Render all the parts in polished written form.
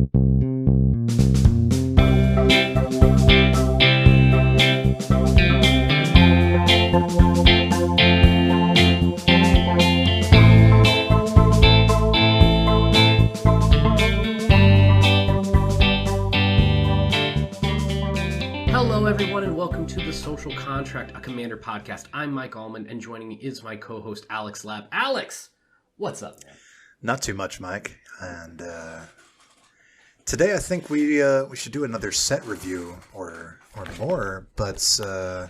Hello, everyone, and welcome to the Social Contract, a Commander podcast. I'm Mike Allman, and joining me is my co-host, Alex Lab. Alex, what's up, man? Not too much, Mike. And today I think we should do another set review or more. But I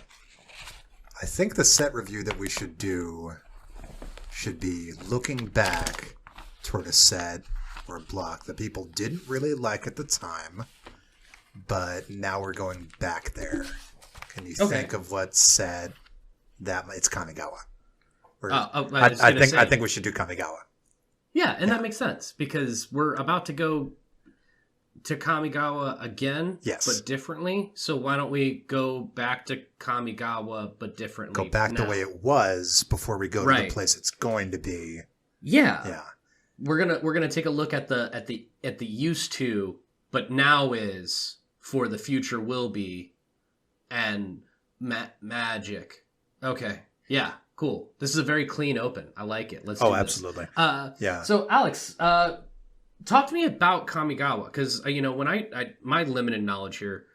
think the set review that we should do should be looking back toward a set or a block that people didn't really like at the time. But now we're going back there. Can you think of what set that it's Kamigawa? I think we should do Kamigawa. Yeah, and that makes sense because we're about to go to Kamigawa again, but differently. So why don't we go back to Kamigawa but differently? Go back the way it was before we go to the place it's going to be. Yeah. We're gonna take a look at the used to, but now is. For the future will be, and magic. Okay, yeah, cool. This is a very clean open. I like it. Let's do this. Absolutely. So, Alex, talk to me about Kamigawa, because when I my limited knowledge here,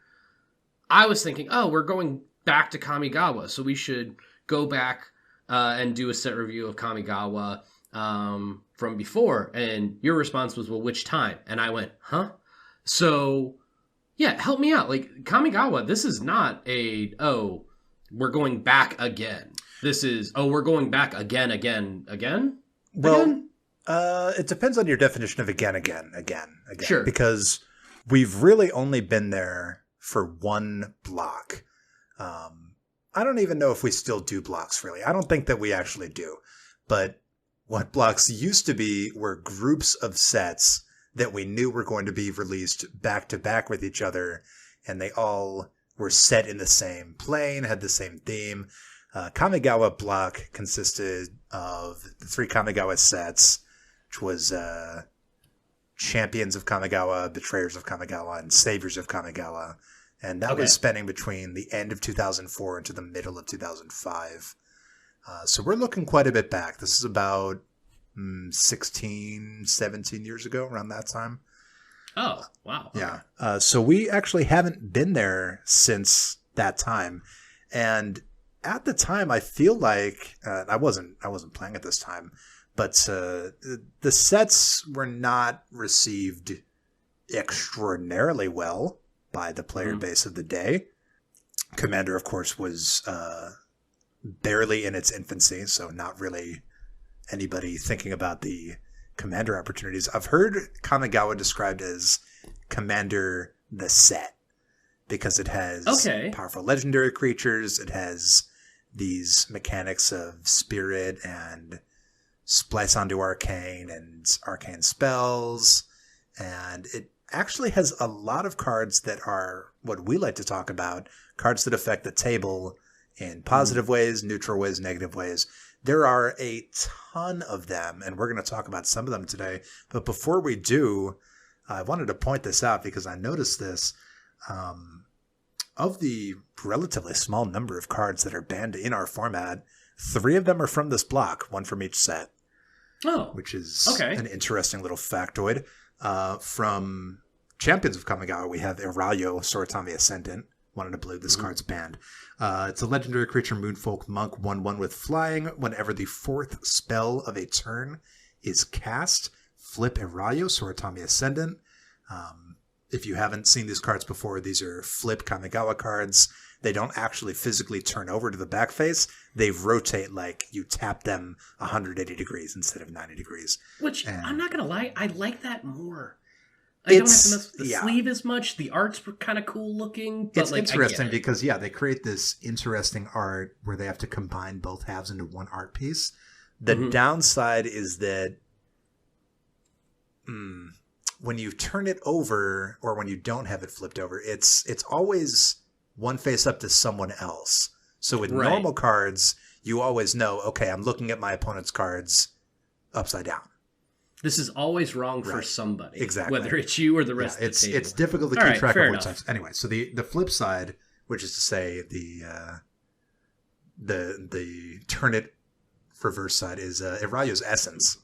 I was thinking, we're going back to Kamigawa, so we should go back and do a set review of Kamigawa from before. And your response was, well, which time? And I went, huh? So. Yeah, help me out. Like, Kamigawa, this is not we're going back again. This is, we're going back again? Well, it depends on your definition of again. Sure. Because we've really only been there for one block. I don't even know if we still do blocks, really. I don't think that we actually do. But what blocks used to be were groups of sets that we knew were going to be released back to back with each other, and they all were set in the same plane, had the same theme. Kamigawa Block consisted of the three Kamigawa sets, which was Champions of Kamigawa, Betrayers of Kamigawa, and Saviors of Kamigawa. And that was spanning between the end of 2004 into the middle of 2005. So we're looking quite a bit back. This is about 16, 17 years ago, around that time. Oh, wow. Okay. Yeah. So we actually haven't been there since that time. And at the time, I feel like I wasn't playing at this time, but the sets were not received extraordinarily well by the player base of the day. Commander, of course, was barely in its infancy, so not really anybody thinking about the Commander opportunities. I've heard Kamigawa described as Commander the set because it has powerful legendary creatures. It has these mechanics of spirit and splice onto arcane and arcane spells. And it actually has a lot of cards that are what we like to talk about, cards that affect the table in positive ways, neutral ways, negative ways. There are a ton of them, and we're going to talk about some of them today. But before we do, I wanted to point this out because I noticed this. Of the relatively small number of cards that are banned in our format, 3 of them are from this block, 1 from each set. Oh, which is an interesting little factoid. From Champions of Kamigawa, we have Irayo, Soratami Ascendant. 1 in a blue. This card's banned. It's a legendary creature, Moonfolk Monk, 1/1 with flying. Whenever the 4th spell of a turn is cast, flip Irayo, Soratami Ascendant. If you haven't seen these cards before, these are flip Kamigawa cards. They don't actually physically turn over to the back face. They rotate like you tap them 180 degrees instead of 90 degrees. Which, I'm not going to lie, I like that more. I don't have to mess with the sleeve as much. The art's kind of cool looking. But it's interesting because, they create this interesting art where they have to combine both halves into one art piece. The downside is that when you turn it over or when you don't have it flipped over, it's always one face up to someone else. So with normal cards, you always know, okay, I'm looking at my opponent's cards upside down. This is always wrong for somebody. Exactly. Whether it's you or the rest of the table. It's difficult to keep track of what sucks. Anyway, so the flip side, which is to say the turn it reverse side, is Irayo's Essence,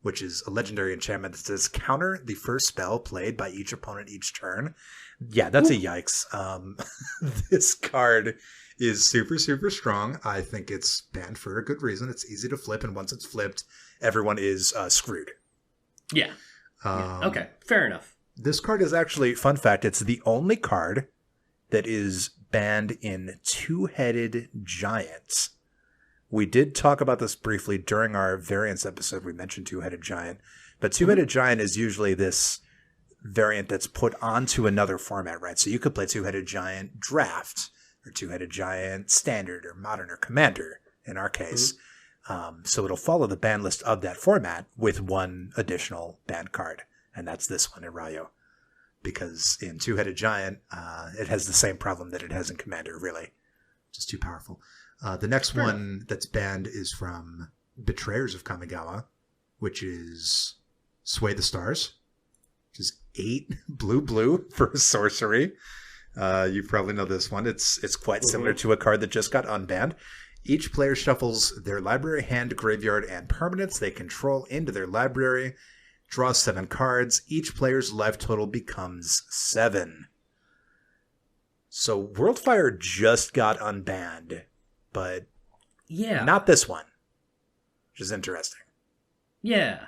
which is a legendary enchantment that says counter the first spell played by each opponent each turn. Yeah, that's a yikes. This card is super, super strong. I think it's banned for a good reason. It's easy to flip, and once it's flipped, everyone is screwed. Yeah. Okay, fair enough. This card is actually, fun fact, it's the only card that is banned in Two-Headed Giant. We did talk about this briefly during our variants episode. We mentioned Two-Headed Giant. But Two-Headed Giant is usually this variant that's put onto another format, right? So you could play Two-Headed Giant Draft, or Two-Headed Giant Standard, or Modern, or Commander, in our case. So it'll follow the ban list of that format with one additional banned card. And that's this one, Irayo. Because in Two-Headed Giant, it has the same problem that it has in Commander, really. Just too powerful. The next one that's banned is from Betrayers of Kamigawa, which is Sway the Stars, which is 8 blue for a sorcery. You probably know this one. It's quite similar to a card that just got unbanned. Each player shuffles their library, hand, graveyard, and permanents they control into their library. Draw 7 cards. Each player's life total becomes 7. So Worldfire just got unbanned, but not this one, which is interesting. Yeah.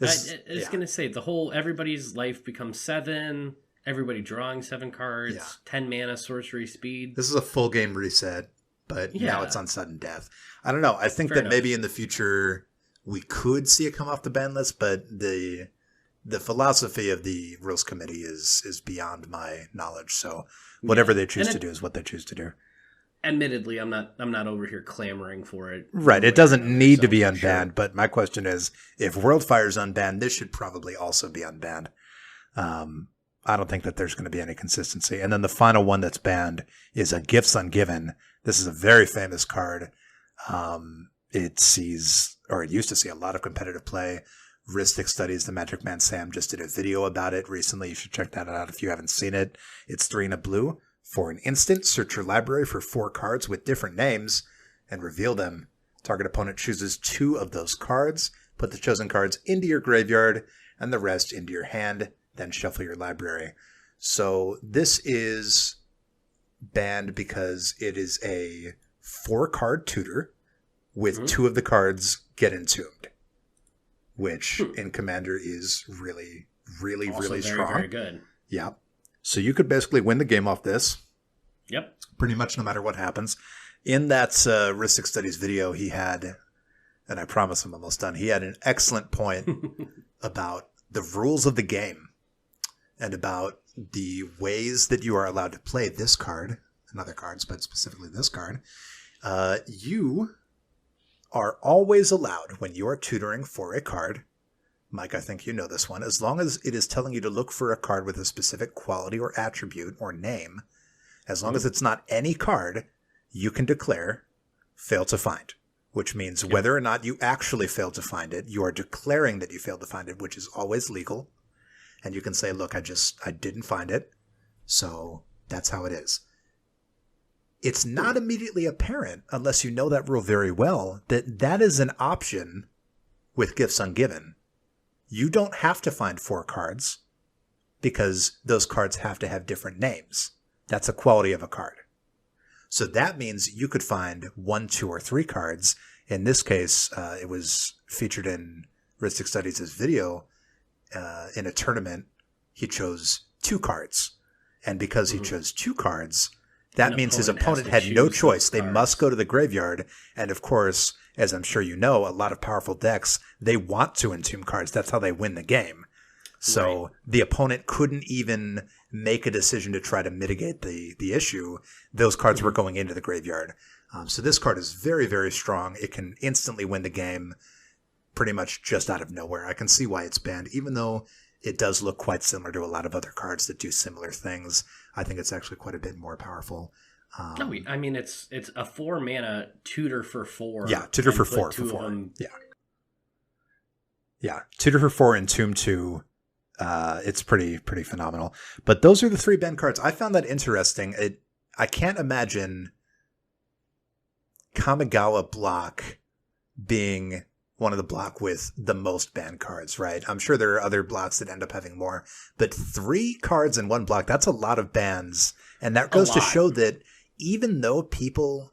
I was going to say, the whole everybody's life becomes 7, everybody drawing 7 cards, 10 mana sorcery speed. This is a full game reset, but now it's on sudden death. I don't know. I think that maybe in the future we could see it come off the ban list, but the philosophy of the rules committee is beyond my knowledge. So whatever they choose to do is what they choose to do. Admittedly, I'm not over here clamoring for it. Right. It doesn't need to be unbanned, but my question is, if Worldfire is unbanned, this should probably also be unbanned. I don't think that there's going to be any consistency. And then the final one that's banned is a Gifts Ungiven. This is a very famous card. It used to see a lot of competitive play. Ristic Studies, the Magic Man Sam just did a video about it recently. You should check that out if you haven't seen it. It's 3 and a blue. For an instant, search your library for 4 cards with different names and reveal them. Target opponent chooses 2 of those cards. Put the chosen cards into your graveyard and the rest into your hand. Then shuffle your library. So this is banned because it is a 4-card tutor with 2 of the cards get entombed, which in Commander is really, really, also really strong. Very good. Yeah. So you could basically win the game off this. Yep. Pretty much no matter what happens. In that Ristic Studies video, he had, and I promise I'm almost done, he had an excellent point about the rules of the game and about the ways that you are allowed to play this card and other cards, but specifically this card. You are always allowed, when you are tutoring for a card, Mike, I think you know this one, as long as it is telling you to look for a card with a specific quality or attribute or name, as long as it's not any card, you can declare fail to find, which means whether or not you actually failed to find it, you are declaring that you failed to find it, which is always legal. And you can say, look, I didn't find it, so that's how it is. It's not immediately apparent, unless you know that rule very well, that is an option with Gifts Ungiven. You don't have to find 4 cards because those cards have to have different names. That's a quality of a card. So that means you could find 1, 2, or 3 cards. In this case, it was featured in Ristic Studies' video. In a tournament, he chose 2 cards. And because he chose 2 cards, that means his opponent had no choice. They must go to the graveyard. And of course, as I'm sure you know, a lot of powerful decks, they want to entomb cards. That's how they win the game. So the opponent couldn't even make a decision to try to mitigate the issue. Those cards were going into the graveyard. So this card is very, very strong. It can instantly win the game pretty much just out of nowhere. I can see why it's banned, even though it does look quite similar to a lot of other cards that do similar things. I think it's actually quite a bit more powerful. No, I mean, it's a 4-mana tutor for 4. Yeah, tutor for 4. Yeah. Yeah, Tutor for 4 and Tomb 2. It's pretty phenomenal. But those are the 3 banned cards. I found that interesting. I can't imagine Kamigawa Block being one of the block with the most banned cards, right? I'm sure there are other blocks that end up having more, but 3 cards in one block, that's a lot of bans. And that goes to show that even though people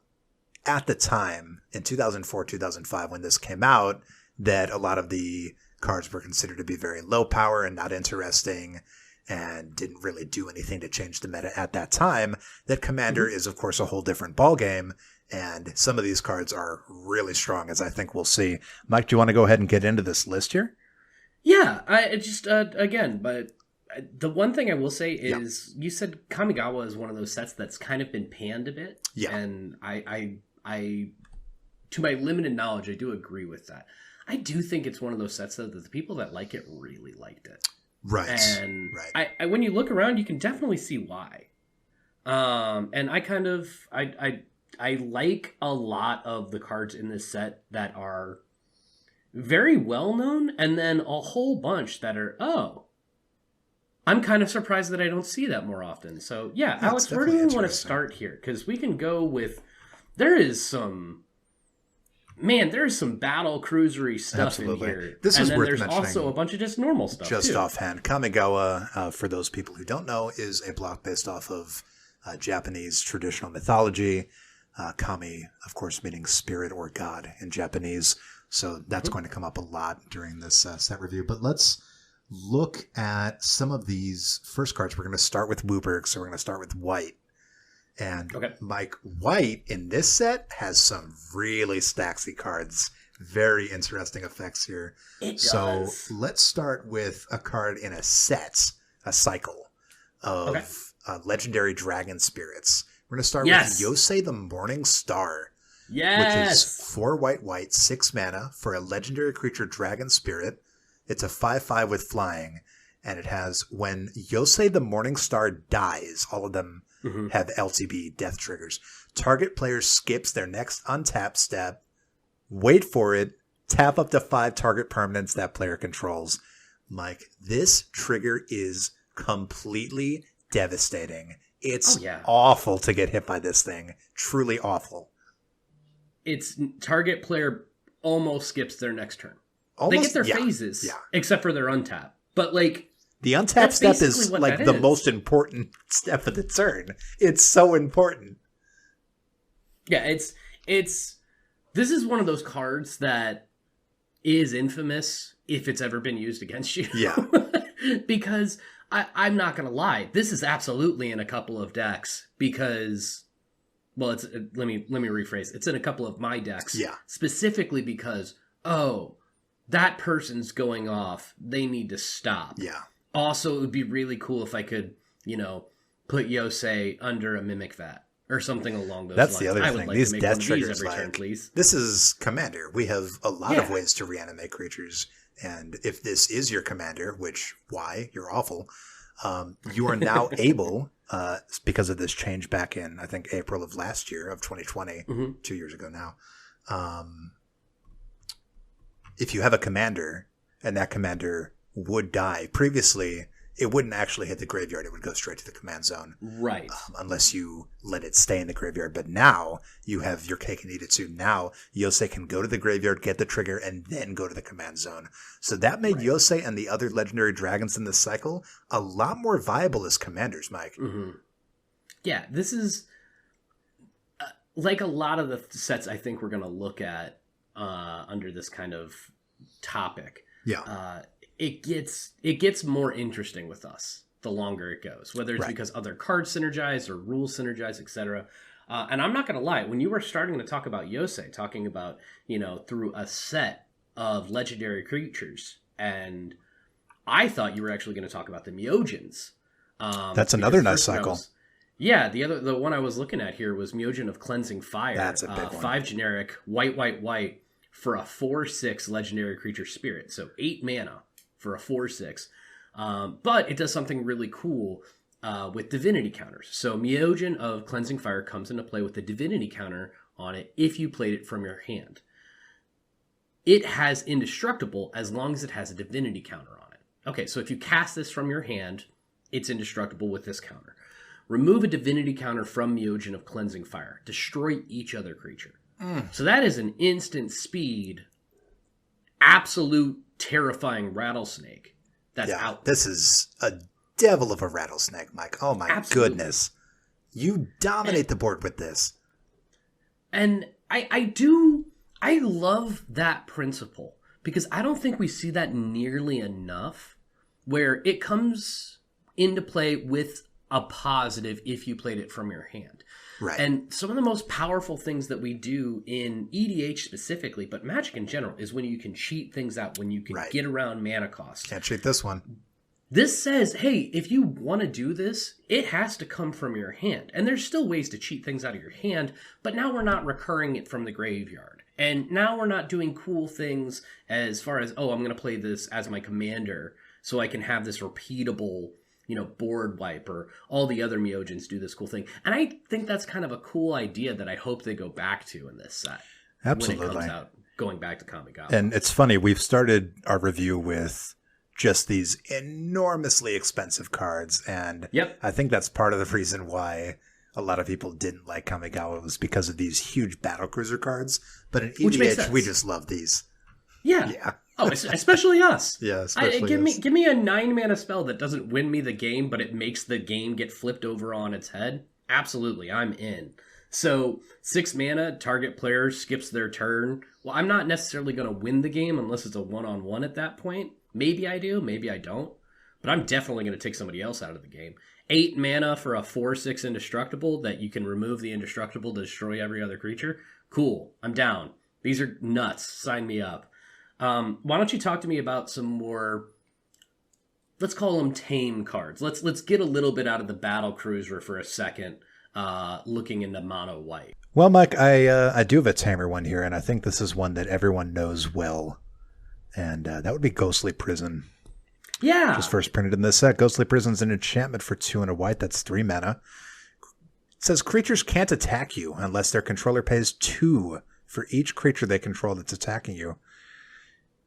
at the time in 2004, 2005, when this came out, that a lot of the cards were considered to be very low power and not interesting and didn't really do anything to change the meta at that time, that Commander is, of course, a whole different ballgame. And some of these cards are really strong, as I think we'll see. Mike, do you want to go ahead and get into this list here? Yeah, I just, again, but the one thing I will say is you said Kamigawa is one of those sets that's kind of been panned a bit. Yeah. And I to my limited knowledge, I do agree with that. I do think it's one of those sets, though, that the people that like it really liked it. Right. And right. I when you look around, you can definitely see why. And I kind of, I like a lot of the cards in this set that are very well known, and then a whole bunch that are, I'm kind of surprised that I don't see that more often. So yeah, Alex, where do we want to start here? Because we can go with, there's some battle cruisery stuff in here. This is worth mentioning. There's also a bunch of just normal stuff just too. Offhand, Kamigawa, for those people who don't know, is a block based off of Japanese traditional mythology. Kami, of course, meaning spirit or god in Japanese. So that's going to come up a lot during this set review. But let's look at some of these first cards. We're going to start with Wooburg, so we're going to start with White. And Mike, White in this set has some really stacksy cards. Very interesting effects here. It so does. Let's start with a card in a cycle of legendary dragon spirits. We're going to start with Yosei the Morning Star. Yes. Which is 4 white, 6 mana for a legendary creature dragon spirit. It's a 5/5 with flying. And it has, when Yosei the Morning Star dies, all of them have LTB death triggers. Target player skips their next untap step. Wait for it. Tap up to 5 target permanents that player controls. Mike, this trigger is completely devastating. It's awful to get hit by this thing. Truly awful. It's target player almost skips their next turn. They get their phases, except for their untap. But like, the untap step is like the most important step of the turn. It's so important. Yeah, it's this is one of those cards that is infamous if it's ever been used against you. Yeah. Because I'm not going to lie, this is absolutely in a couple of decks because, well, it's let me rephrase. It's in a couple of my decks. Yeah. Specifically because, that person's going off. They need to stop. Yeah. Also, it would be really cool if I could, put Yosei under a Mimic Vat or something along those lines. That's the other thing. Like these to death make triggers, every turn, please. This is Commander. We have a lot of ways to reanimate creatures. And if this is your Commander, which, why? You're awful. You are now able, because of this change back in, I think, April of last year, of 2020, 2 years ago now. If you have a Commander, and that Commander would die, previously, it wouldn't actually hit the graveyard. It would go straight to the command zone. Right. Unless you let it stay in the graveyard. But now, you have your cake and eat it too. Now, Yosei can go to the graveyard, get the trigger, and then go to the command zone. So that made Yosei and the other legendary dragons in this cycle a lot more viable as commanders, Mike. Mm-hmm. Yeah, this is like a lot of the sets I think we're going to look at under this kind of topic. Yeah. It gets more interesting with us the longer it goes, whether it's because other cards synergize or rules synergize, etc. And I'm not going to lie, when you were starting to talk about Yosei, talking about, through a set of legendary creatures, and I thought you were actually going to talk about the Myojins. That's another nice cycle. The one I was looking at here was Myojin of Cleansing Fire. That's a big one. 5 generic, white, for a 4/6 legendary creature spirit. So 8 mana for a 4/6. But it does something really cool with divinity counters. So Myojin of Cleansing Fire comes into play with the divinity counter on it if you played it from your hand. it has indestructible as long as it has a divinity counter on it. Okay, so if you cast this from your hand, it's indestructible with this counter. Remove a divinity counter from Myojin of Cleansing Fire. Destroy each other creature. So that is an instant speed, absolute terrifying rattlesnake that's out. This is a devil of a rattlesnake, Mike. Oh my goodness. You dominate the board with this. And I love that principle because I don't think we see that nearly enough where it comes into play with a positive if you played it from your hand. Right. And some of the most powerful things that we do in EDH specifically, but Magic in general, is when you can cheat things out, when you can get around mana cost. Can't cheat this one. This says, hey, if you want to do this, it has to come from your hand. And there's still ways to cheat things out of your hand, but now we're not recurring it from the graveyard. And now we're not doing cool things as far as, oh, I'm going to play this as my commander so I can have this repeatable, board wipe, or all the other Myojins do this cool thing. And I think that's kind of a cool idea that I hope they go back to in this set. Absolutely. When it comes out, going back to Kamigawa. And it's funny, we've started our review with just these enormously expensive cards. And I think that's part of the reason why a lot of people didn't like Kamigawa was because of these huge battlecruiser cards. But in EDH, we just love these. Yeah. Oh, especially us. Yeah, especially us. Give me a 9-mana spell that doesn't win me the game, but it makes the game get flipped over on its head. Absolutely, I'm in. So 6 mana, target player skips their turn. Well, I'm not necessarily going to win the game unless it's a one-on-one at that point. Maybe I do, maybe I don't. But I'm definitely going to take somebody else out of the game. 8 mana for a 4/6 indestructible that you can remove the indestructible to destroy every other creature. Cool, I'm down. These are nuts. Sign me up. Why don't you talk to me about some more, let's call them tame cards. Let's get a little bit out of the battle cruiser for a second, looking into mono white. Well, Mike, I do have a tamer one here, and I think this is one that everyone knows well. And that would be Ghostly Prison. Yeah. Just first printed in this set. Ghostly Prison's an enchantment for 2 and a white. That's 3 mana. It says creatures can't attack you unless their controller pays 2 for each creature they control that's attacking you.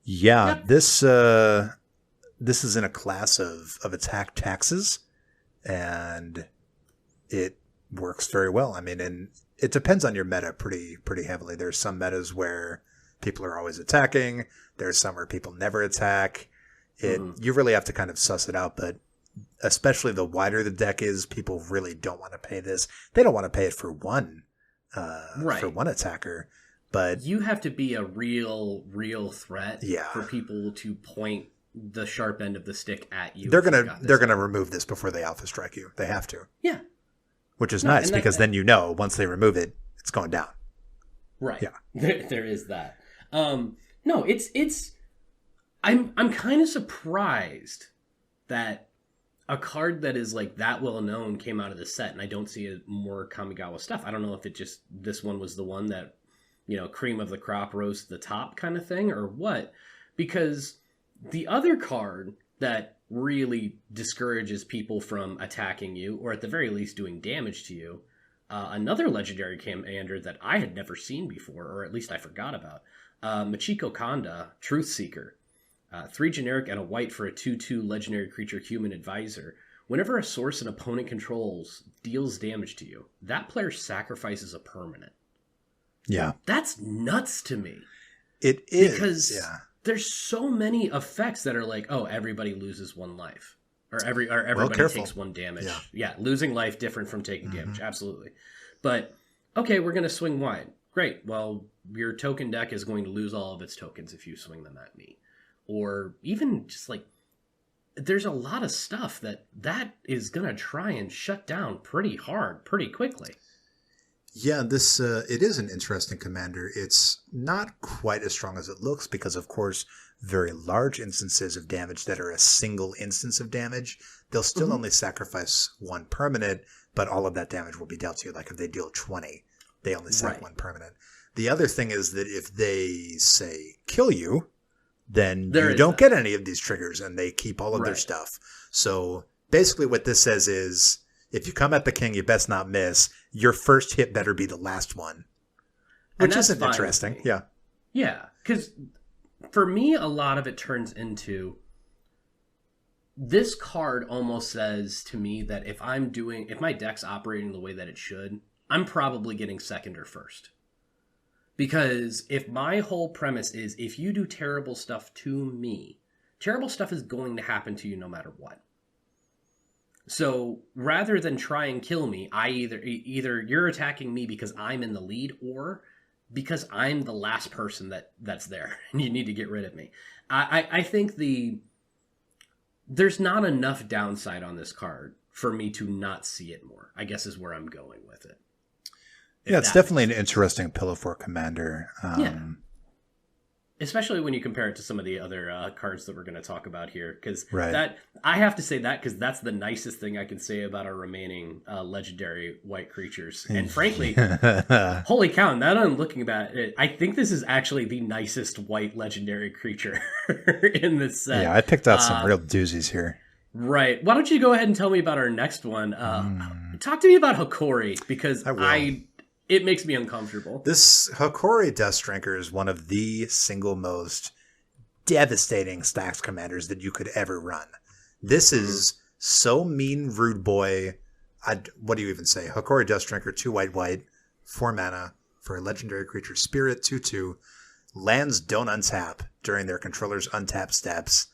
Yeah, this is in a class of attack taxes, and it works very well. I mean, and it depends on your meta pretty heavily. There's some metas where people are always attacking. There's some where people never attack. You really have to kind of suss it out, but especially the wider the deck is, people really don't want to pay this. They don't want to pay it for one attacker. But you have to be a real threat for people to point the sharp end of the stick at you. They're gonna remove this before they alpha strike you. They have to. Yeah. Which is nice because then once they remove it, it's going down. Right. Yeah. There is that. No, it's I'm kind of surprised that a card that is like that well known came out of the set, and I don't see more Kamigawa stuff. I don't know if this one was the one that, cream of the crop rose to the top kind of thing or what, because the other card that really discourages people from attacking you, or at the very least doing damage to you, another legendary commander that I had never seen before, or at least I forgot about, Michiko Kanda, Truth Seeker. 3 generic and a white for a 2/2 legendary creature human advisor. Whenever a source an opponent controls deals damage to you, that player sacrifices a permanent. Yeah. That's nuts to me. It is. Because there's so many effects that are like, oh, everybody loses 1 life. Or everybody takes 1 damage. Yeah, losing life different from taking damage. Absolutely. But, okay, we're going to swing wide. Great. Well, your token deck is going to lose all of its tokens if you swing them at me. Or even just like, there's a lot of stuff that is going to try and shut down pretty hard, pretty quickly. Yeah, this it is an interesting commander. It's not quite as strong as it looks because, of course, very large instances of damage that are a single instance of damage, they'll still only sacrifice 1 permanent, but all of that damage will be dealt to you. Like if they deal 20, they only sack 1 permanent. The other thing is that if they, say, kill you, then you don't get any of these triggers, and they keep all of their stuff. So basically what this says is, if you come at the king, you best not miss. Your first hit better be the last one. Which isn't interesting. Yeah. Yeah, because for me, a lot of it turns into this card almost says to me that if my deck's operating the way that it should, I'm probably getting second or first. Because if my whole premise is if you do terrible stuff to me, terrible stuff is going to happen to you no matter what. So rather than try and kill me, either you're attacking me because I'm in the lead or because I'm the last person that's there and you need to get rid of me. I think there's not enough downside on this card for me to not see it more, I guess is where I'm going with it. Yeah, it's definitely an interesting pillow for commander. Yeah. Especially when you compare it to some of the other cards that we're going to talk about here. Because I have to say that because that's the nicest thing I can say about our remaining legendary white creatures. And frankly, holy cow, now that I'm looking at it, I think this is actually the nicest white legendary creature in this set. Yeah, I picked out some real doozies here. Right. Why don't you go ahead and tell me about our next one? Talk to me about Hokori, because it makes me uncomfortable. This Hokori Deathstrinker is one of the single most devastating stacks commanders that you could ever run. This is so mean, rude boy. What do you even say? Hokori Deathstrinker, 2 white, 4 mana for a legendary creature spirit, 2/2. Lands don't untap during their controller's untap steps.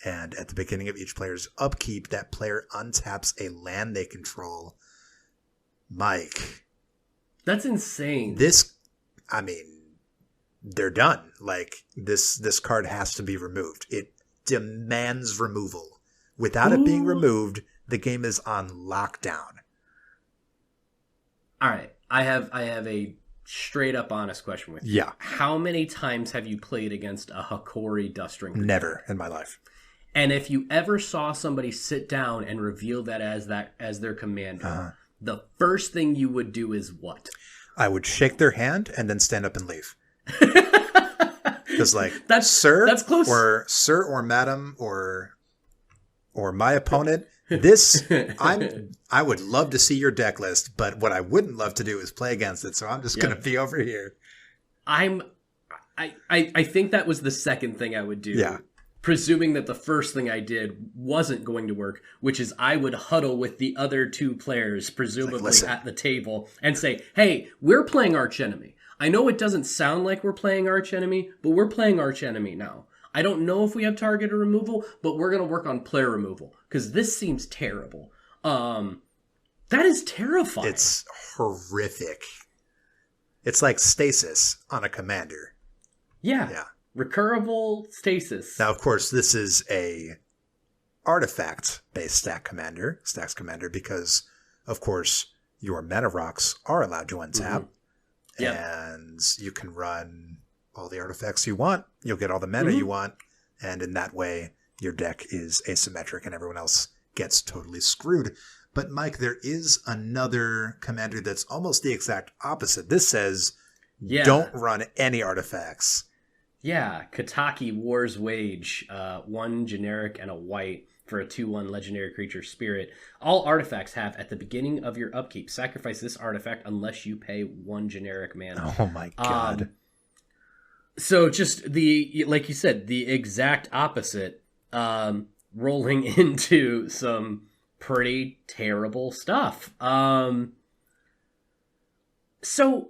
And at the beginning of each player's upkeep, that player untaps a land they control. Mike. That's insane. They're done. Like, this card has to be removed. It demands removal. Without it being removed, the game is on lockdown. All right. I have a straight up honest question with you. Yeah. How many times have you played against a Hokori Deathstrinker? Never in my life. And if you ever saw somebody sit down and reveal that as their commander, the first thing you would do is what? I would shake their hand and then stand up and leave. Because that's close. Or sir or madam or my opponent. I would love to see your deck list, but what I wouldn't love to do is play against it. So I'm just going to be over here. I think that was the second thing I would do. Yeah. Presuming that the first thing I did wasn't going to work, which is I would huddle with the other 2 players, presumably at the table, and say, hey, we're playing Arch Enemy. I know it doesn't sound like we're playing Arch Enemy, but we're playing Arch Enemy now. I don't know if we have targeted removal, but we're going to work on player removal, because this seems terrible. That is terrifying. It's horrific. It's like stasis on a commander. Yeah. Recurable stasis. Now, of course, this is a artifact-based stacks commander, because, of course, your mana rocks are allowed to untap, and you can run all the artifacts you want. You'll get all the mana you want, and in that way, your deck is asymmetric, and everyone else gets totally screwed. But, Mike, there is another commander that's almost the exact opposite. This says, don't run any artifacts. Yeah, Kataki War's Wage, 1 generic and a white for a 2/1 legendary creature spirit. All artifacts have, at the beginning of your upkeep, sacrifice this artifact unless you pay 1 generic mana. Oh my god. So just like you said, the exact opposite, rolling into some pretty terrible stuff. So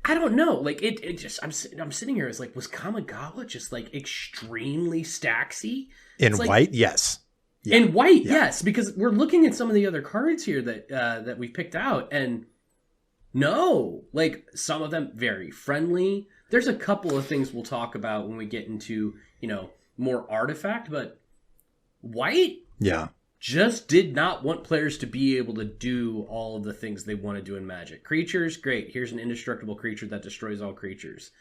I don't know. Like it just I'm sitting here. It's like, was Kamigawa just like extremely stacksy? In white, yes. Yeah. In white, yes. Because we're looking at some of the other cards here that we picked out, and no, like some of them very friendly. There's a couple of things we'll talk about when we get into more artifact, but white, just did not want players to be able to do all of the things they want to do in Magic. Creatures, great. Here's an indestructible creature that destroys all creatures.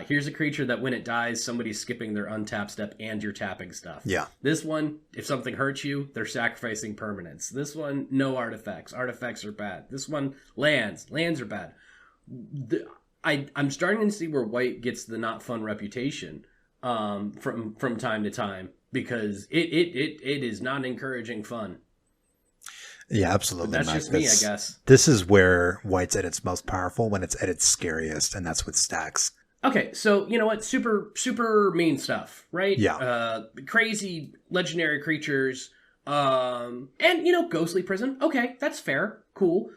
Here's a creature that when it dies, somebody's skipping their untap step and you're tapping stuff. Yeah. This one, if something hurts you, they're sacrificing permanents. This one, no artifacts. Artifacts are bad. This one, lands. Lands are bad. I'm starting to see where white gets the not fun reputation from time to time, because it is not encouraging fun. Yeah, absolutely. But that's just me, I guess. This is where white's at its most powerful, when it's at its scariest, and that's with stacks. Okay, so you know what? Super mean stuff, right? Yeah. Crazy legendary creatures, and you know, ghostly prison. Okay, that's fair. Cool.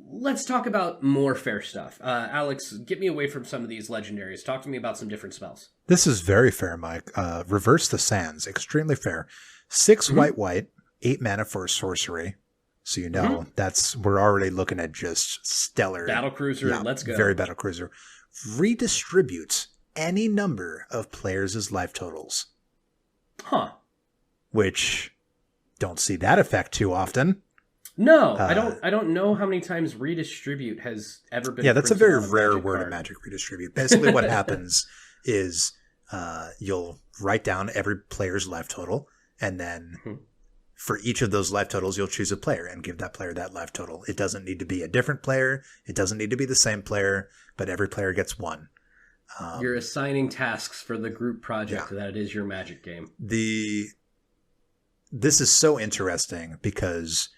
Let's talk about more fair stuff. Alex, get me away from some of these legendaries. Talk to me about some different spells. This is very fair, Mike. Reverse the Sands. Extremely fair. 6 Mm-hmm. white, 8 mana for a sorcery. So you know Mm-hmm. we're already looking at just stellar. Battle cruiser. Yeah, Let's go. very battle cruiser. Redistributes any number of players' life totals, Huh. which don't see that effect too often. No, I don't know how many times redistribute has ever been. Yeah, that's a printed very on rare Magic word card. of Magic, redistribute. Basically, what happens is you'll write down every player's life total, and then Mhm. for each of those life totals, you'll choose a player and give that player that life total. It doesn't need to be a different player. It doesn't need to be the same player, but every player gets one. You're assigning tasks for the group project that it is your Magic game. This is so interesting because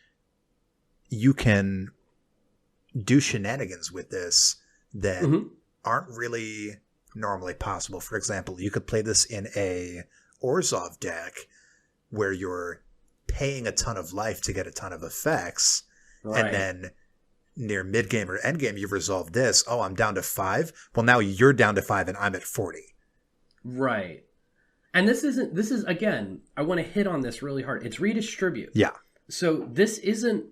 you can do shenanigans with this that Mhm. aren't really normally possible. For example, you could play this in a Orzhov deck where you're paying a ton of life to get a ton of effects, Right. and then near mid game or end game, you've resolved this. Oh, I'm down to 5. Well, now you're down to 5 and I'm at 40. Right. And this is again, I want to hit on this really hard. It's redistribute. Yeah. So this isn't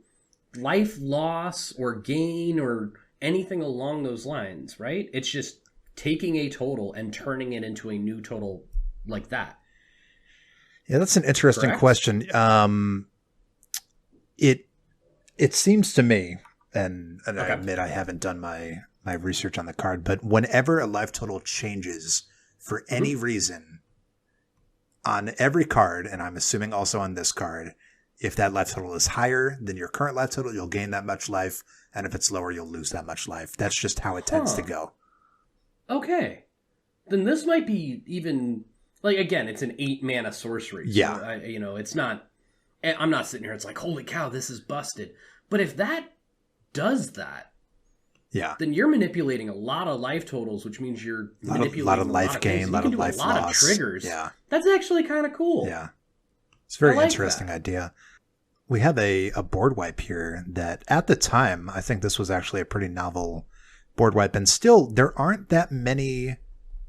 life loss or gain or anything along those lines, right? It's just taking a total and turning it into a new total like that. Yeah, that's an interesting Correct? question. It seems to me, and I Okay. admit I haven't done my research on the card, but whenever a life total changes for any reason on every card, and I'm assuming also on this card, if that life total is higher than your current life total, you'll gain that much life, and if it's lower, you'll lose that much life. That's just how it tends to Huh. go. Okay. Then this might be even like again, it's an 8 mana sorcery. Yeah. So it's not. I'm not sitting here. It's like holy cow, this is busted. But if that does that, Yeah. then you're manipulating a lot of life totals, which means you're manipulating lot of life things. gain, You lot can of do life a lot loss. of triggers. Yeah. That's actually kind of cool. Yeah. It's a very I like interesting that. idea. We have a board wipe here that at the time, I think this was actually a pretty novel board wipe. And still, there aren't that many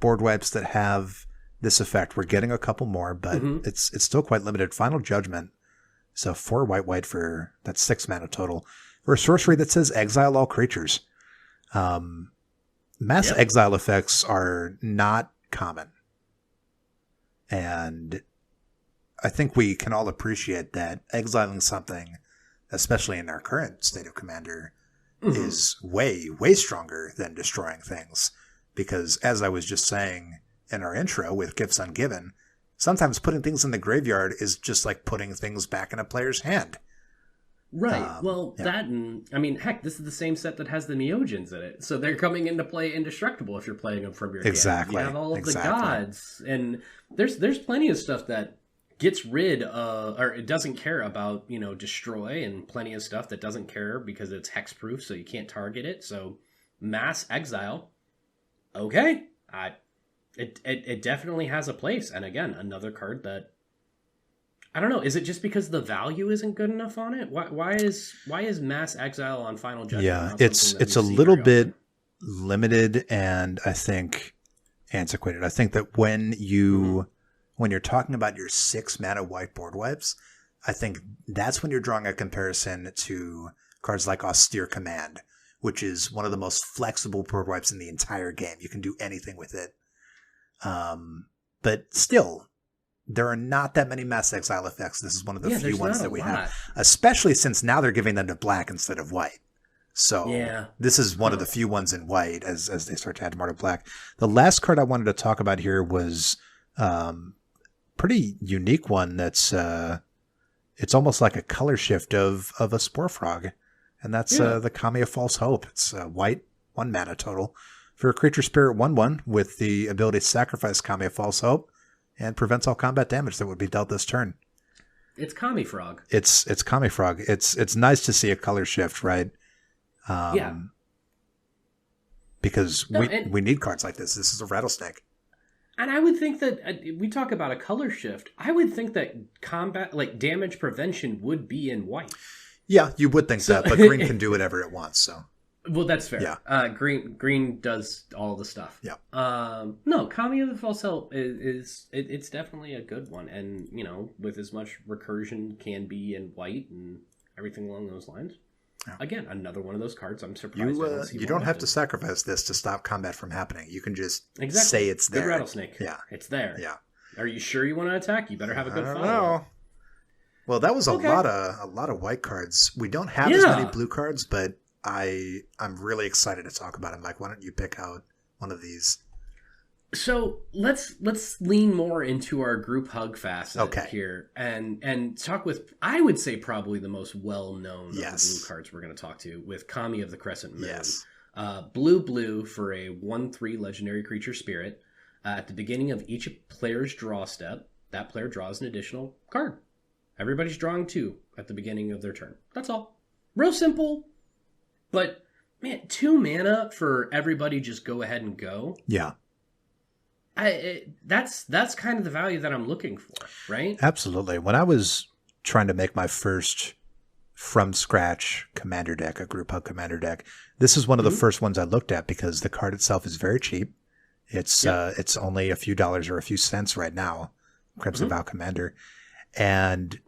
board wipes that have this effect. We're getting a couple more, but it's still quite limited. Final Judgment. So 4 white for that's 6 mana total. For a sorcery that says exile all creatures. Mass Yep. exile effects are not common. And I think we can all appreciate that exiling something, especially in our current state of Commander, is way, way stronger than destroying things. Because as I was just saying in our intro with Gifts Ungiven, sometimes putting things in the graveyard is just like putting things back in a player's hand. Right. Well, yeah. that and I mean, heck, this is the same set that has the Neogens in it, so they're coming into play indestructible if you're playing them from your hand. Exactly. You have all of Exactly. the gods, and there's plenty of stuff that gets rid of, or it doesn't care about destroy, and plenty of stuff that doesn't care because it's hexproof, so you can't target it. So mass exile, okay, it definitely has a place, and again, another card that. I don't know. Is it just because the value isn't good enough on it? Why is mass exile on Final Judgment? Yeah, not it's something that a we see little very bit often? limited and I think antiquated. I think that when you're talking about your 6 mana whiteboard wipes, I think that's when you're drawing a comparison to cards like Austere Command, which is one of the most flexible board wipes in the entire game. You can do anything with it. But still, there are not that many mass exile effects. This is one of the few there's ones not that a we lot. have, especially since now they're giving them to black instead of white. So Yeah. this is one of the few ones in white as they start to add more to black. The last card I wanted to talk about here was pretty unique one that's it's almost like a color shift of a Spore Frog. And that's the Kamiya False Hope. It's white, 1 mana total. For a creature spirit 1/1 with the ability to sacrifice Kamiya False Hope and prevents all combat damage that would be dealt this turn. It's Kami Frog. It's Kami Frog. It's nice to see a color shift, right? Yeah. because No, we need cards like this. This is a rattlesnake. and I would think that we talk about a color shift. I would think that combat, like damage prevention, would be in white. Yeah, you would think that, but green can do whatever it wants. So Well, that's fair. Yeah. Green does all the stuff. Yeah. No, Kami of the False Help it's definitely a good one, and with as much recursion can be in white and everything along those lines. Yeah. Again, another one of those cards. I'm surprised. You don't have to sacrifice this to stop combat from happening. You can just say it's there. Good rattlesnake. Yeah, it's there. Yeah. Are you sure you want to attack? You better have a good follow. No. Well, that was a lot of white cards. We don't have as many blue cards, but I'm really excited to talk about it. Mike, why don't you pick out one of these? So let's lean more into our group hug facet here and talk with, I would say, probably the most well-known of the blue cards we're going to talk to, with Kami of the Crescent Moon. Yes. Blue for a 1/3 legendary creature spirit. At the beginning of each player's draw step, that player draws an additional card. Everybody's drawing 2 at the beginning of their turn. That's all. Real simple. But, man, 2 mana for everybody just go ahead and go. Yeah. That's kind of the value that I'm looking for, right? Absolutely. When I was trying to make my first from scratch commander deck, a group hug commander deck, this is one of the first ones I looked at because the card itself is very cheap. It's only a few dollars or a few cents right now, Crimson Vow Commander. And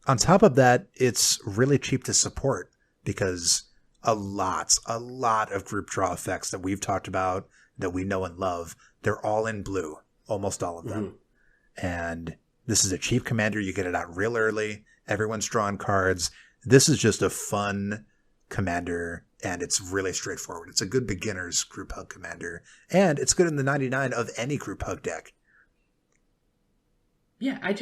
on top of that, it's really cheap to support because a lot of group draw effects that we've talked about, that we know and love, they're all in blue, almost all of them. And this is a cheap commander. You get it out real early. Everyone's drawing cards. This is just a fun commander, and it's really straightforward. It's a good beginner's group hug commander, and it's good in the 99 of any group hug deck. Yeah, I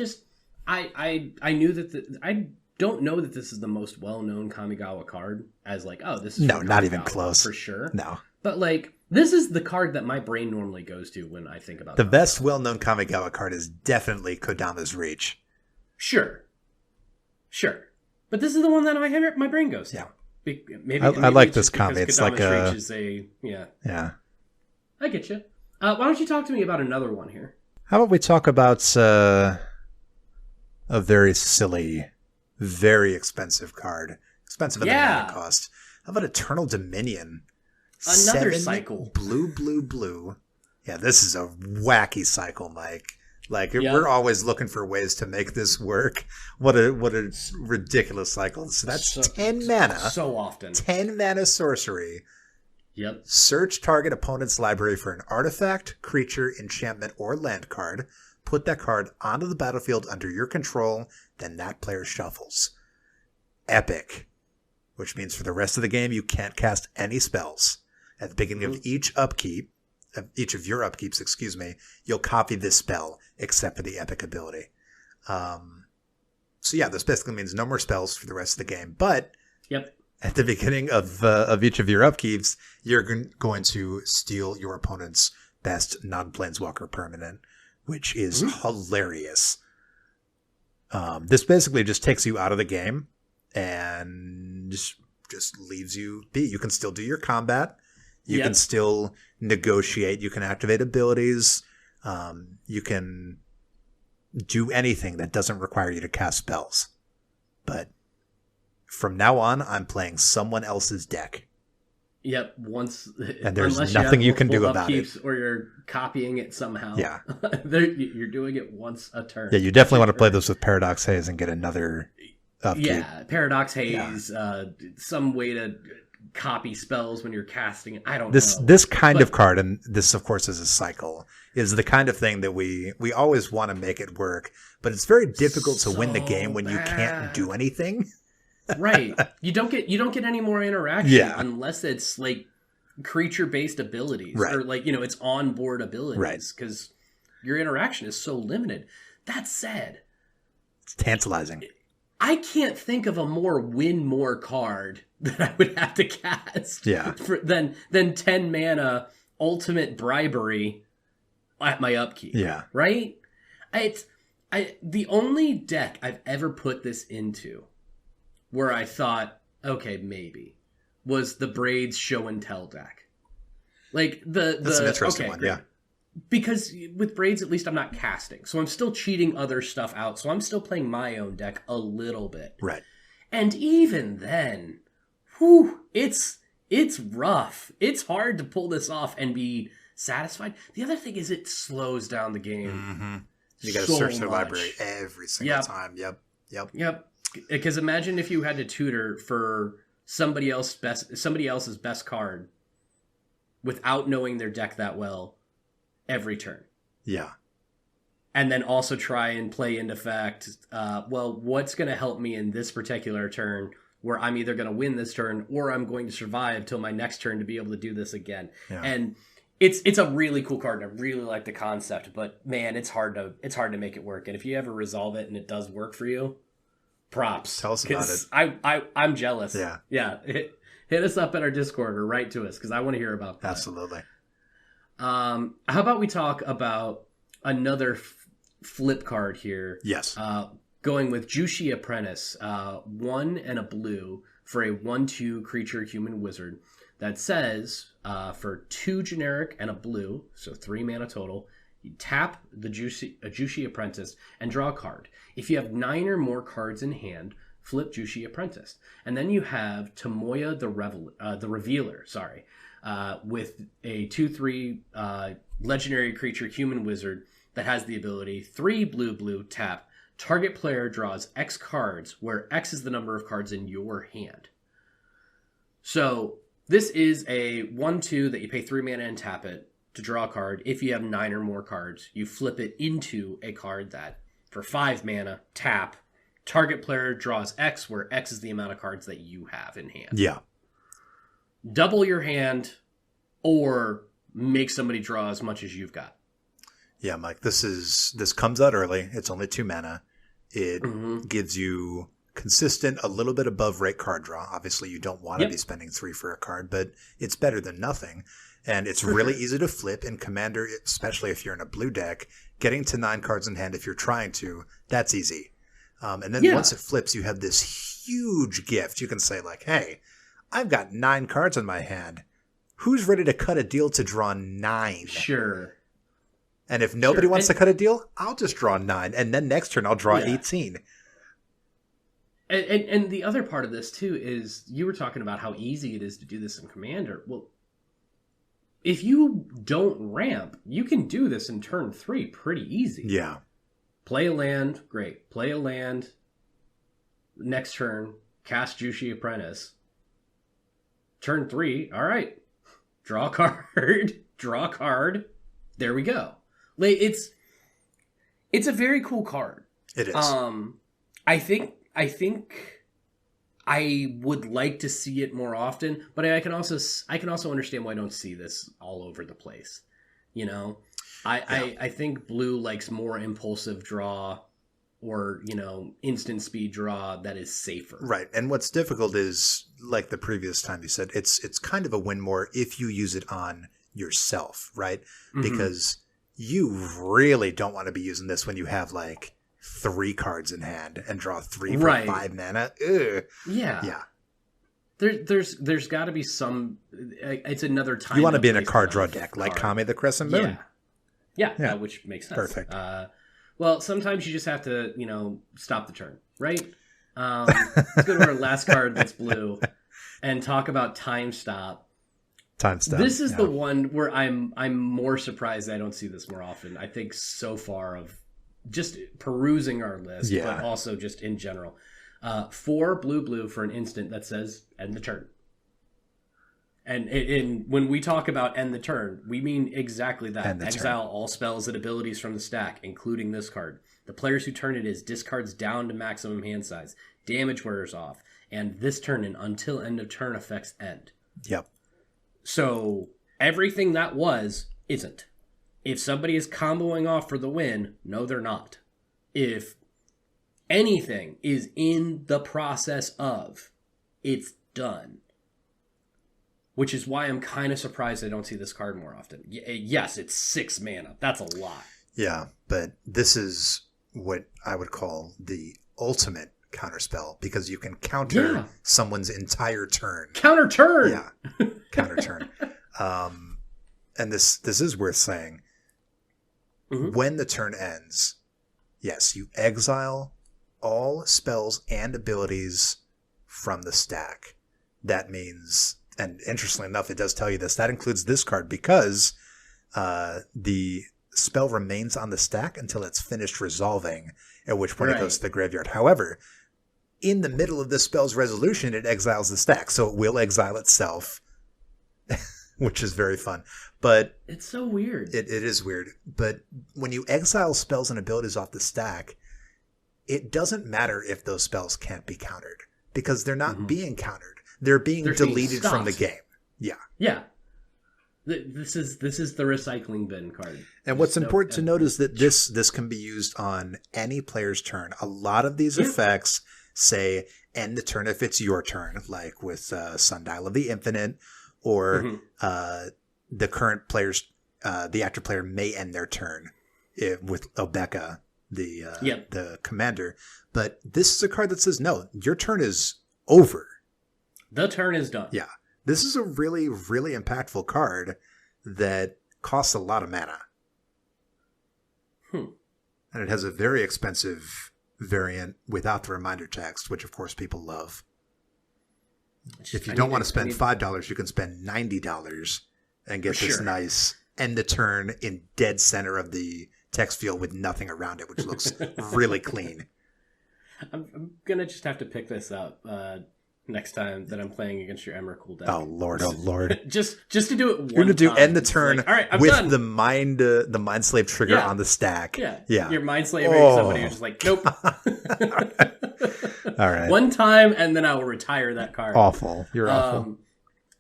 knew that I don't know that this is the most well-known Kamigawa card as like, oh, this is no, not even close for sure. No, but like this is the card that my brain normally goes to when I think about the best well-known Kamigawa card is definitely Kodama's Reach. Sure, but this is the one that my brain goes to. Yeah. Maybe I like this Kami. It's like Reach is yeah. I get you. Why don't you talk to me about another one here? How about we talk about a very silly, very expensive card, expensive in the mana cost. How about Eternal Dominion? Another 7 cycle. Blue. Yeah, this is a wacky cycle, Mike. Like we're always looking for ways to make this work. What a ridiculous cycle. So that's 10 mana. So often. 10 mana sorcery. Yep. Search target opponent's library for an artifact, creature, enchantment, or land card. Put that card onto the battlefield under your control, then that player shuffles. Epic. Which means for the rest of the game, you can't cast any spells. At the beginning of each of your upkeeps, you'll copy this spell, except for the epic ability. So yeah, this basically means no more spells for the rest of the game. But at the beginning of each of your upkeeps, you're going to steal your opponent's best non-planeswalker permanent, which is hilarious. This basically just takes you out of the game and just leaves you be. You can still do your combat. You can still negotiate. You can activate abilities. You can do anything that doesn't require you to cast spells. But from now on, I'm playing someone else's deck. Yep. And there's nothing you can do about it. Or you're copying it somehow. Yeah. You're doing it once a turn. Yeah, you definitely want to play this with Paradox Haze and get another upkeep. Yeah, Paradox Haze, some way to copy spells when you're casting. I don't know. This kind of card, and this, of course, is a cycle, is the kind of thing that we always want to make it work, but it's very difficult to win the game when you can't do anything. Right. You don't get any more interaction unless it's like creature-based abilities or like, it's on-board abilities because your interaction is so limited. That said, it's tantalizing. I can't think of a more win more card that I would have to cast than 10 mana ultimate bribery at my upkeep. Yeah. Right? The only deck I've ever put this into where I thought, okay, maybe, was the Braids Show and Tell deck. Like That's an interesting one, great. yeah. Because with Braids, at least I'm not casting. So I'm still cheating other stuff out. So I'm still playing my own deck a little bit. Right. And even then, whew, it's rough. It's hard to pull this off and be satisfied. The other thing is it slows down the game. Mm-hmm. You got to search their library every single time. Yep. Because imagine if you had to tutor for somebody else's best card without knowing their deck that well every turn. Yeah. And then also try and play into fact, what's going to help me in this particular turn where I'm either going to win this turn or I'm going to survive till my next turn to be able to do this again. Yeah. And it's a really cool card, and I really like the concept, but man, it's hard to make it work. And if you ever resolve it and it does work for you, props. Tell us about it. I'm jealous. Yeah. Yeah. Hit us up in our Discord or write to us because I want to hear about that. Absolutely. How about we talk about another flip card here? Yes. Going with Jushi Apprentice, 1 and a blue for a 1/2 creature human wizard that says for 2 generic and a blue, so 3 mana total, you tap the Jushi Apprentice and draw a card. If you have 9 or more cards in hand, flip Jushi Apprentice. And then you have Tomoya the Revealer, with a 2/3 legendary creature human wizard that has the ability 3 blue tap. Target player draws X cards, where X is the number of cards in your hand. So this is a 1/2 that you pay 3 mana and tap it to draw a card. If you have 9 or more cards, you flip it into a card that, for 5 mana, tap. Target player draws X, where X is the amount of cards that you have in hand. Yeah. Double your hand, or make somebody draw as much as you've got. Yeah, Mike, this comes out early. It's only 2 mana. It gives you consistent, a little bit above rate card draw. Obviously, you don't want to be spending 3 for a card, but it's better than nothing. And it's really easy to flip in Commander, especially if you're in a blue deck. Getting to 9 cards in hand, if you're trying to, that's easy. And then once it flips, you have this huge gift. You can say like, hey, I've got 9 cards in my hand. Who's ready to cut a deal to draw 9? Sure. And if nobody wants to cut a deal, I'll just draw 9. And then next turn, I'll draw 18. And the other part of this, too, is you were talking about how easy it is to do this in Commander. Well, if you don't ramp, you can do this in turn 3 pretty easy. Yeah. Play a land, great. Play a land, next turn, cast Jushi Apprentice. Turn 3, all right. Draw a card. There we go. Like, it's a very cool card. It is. I think I would like to see it more often, but I can also understand why I don't see this all over the place. You know, I think blue likes more impulsive draw or, instant speed draw that is safer. Right. And what's difficult is, like the previous time you said, it's kind of a win more if you use it on yourself, right? Mm-hmm. Because you really don't want to be using this when you have like 3 cards in hand and draw 3 for 5 mana. Ugh. Yeah. There's got to be some. It's another time. You want to be in a card draw deck like Kami the Crescent Moon. Yeah. Which makes sense. Perfect. Well, sometimes you just have to, stop the turn, right? Let's go to our last card that's blue and talk about Time Stop. This is the one where I'm more surprised I don't see this more often. I think so far of just perusing our list, but also just in general. 4 blue for an instant that says end the turn. And when we talk about end the turn, we mean exactly that. Exile all spells and abilities from the stack, including this card. The players who turn it is discards down to maximum hand size. Damage wears off. And this turn and until end of turn effects end. Yep. So everything that was isn't. If somebody is comboing off for the win, no, they're not. If anything is in the process of, it's done. Which is why I'm kind of surprised I don't see this card more often. Yes, it's 6 mana. That's a lot. Yeah, but this is what I would call the ultimate counterspell because you can counter someone's entire turn. Counter turn! Yeah, counter turn. and this is worth saying, when the turn ends, yes, you exile all spells and abilities from the stack. That means, and interestingly enough, it does tell you this, that includes this card because the spell remains on the stack until it's finished resolving, at which point it goes to the graveyard. However, in the middle of the spell's resolution, it exiles the stack, so it will exile itself, which is very fun. But it's so weird. It is weird. But when you exile spells and abilities off the stack, it doesn't matter if those spells can't be countered because they're not being countered. They're being deleted from the game. Yeah. Yeah. This is the recycling bin card. And what's important to note is that this can be used on any player's turn. A lot of these effects say end the turn if it's your turn, like with Sundial of the Infinite, or the current player's the active player may end their turn with Obeka, the commander. But this is a card that says no, your turn is over. The turn is done. Yeah. This is a really, really impactful card that costs a lot of mana. And it has a very expensive variant without the reminder text, which of course people love. If you don't want to spend $5, you can spend $90 and get this nice end the turn in dead center of the text field with nothing around it, which looks really clean. I'm going to just have to pick this up next time that I'm playing against your Emrakul deck. Oh lord! just to do it one time. You're going to do end the turn all right, I'm with done. the mind slave trigger on the stack. Yeah. You're mind slaving somebody who's just like, nope. All right. One time, and then I will retire that card. Awful. You're awful.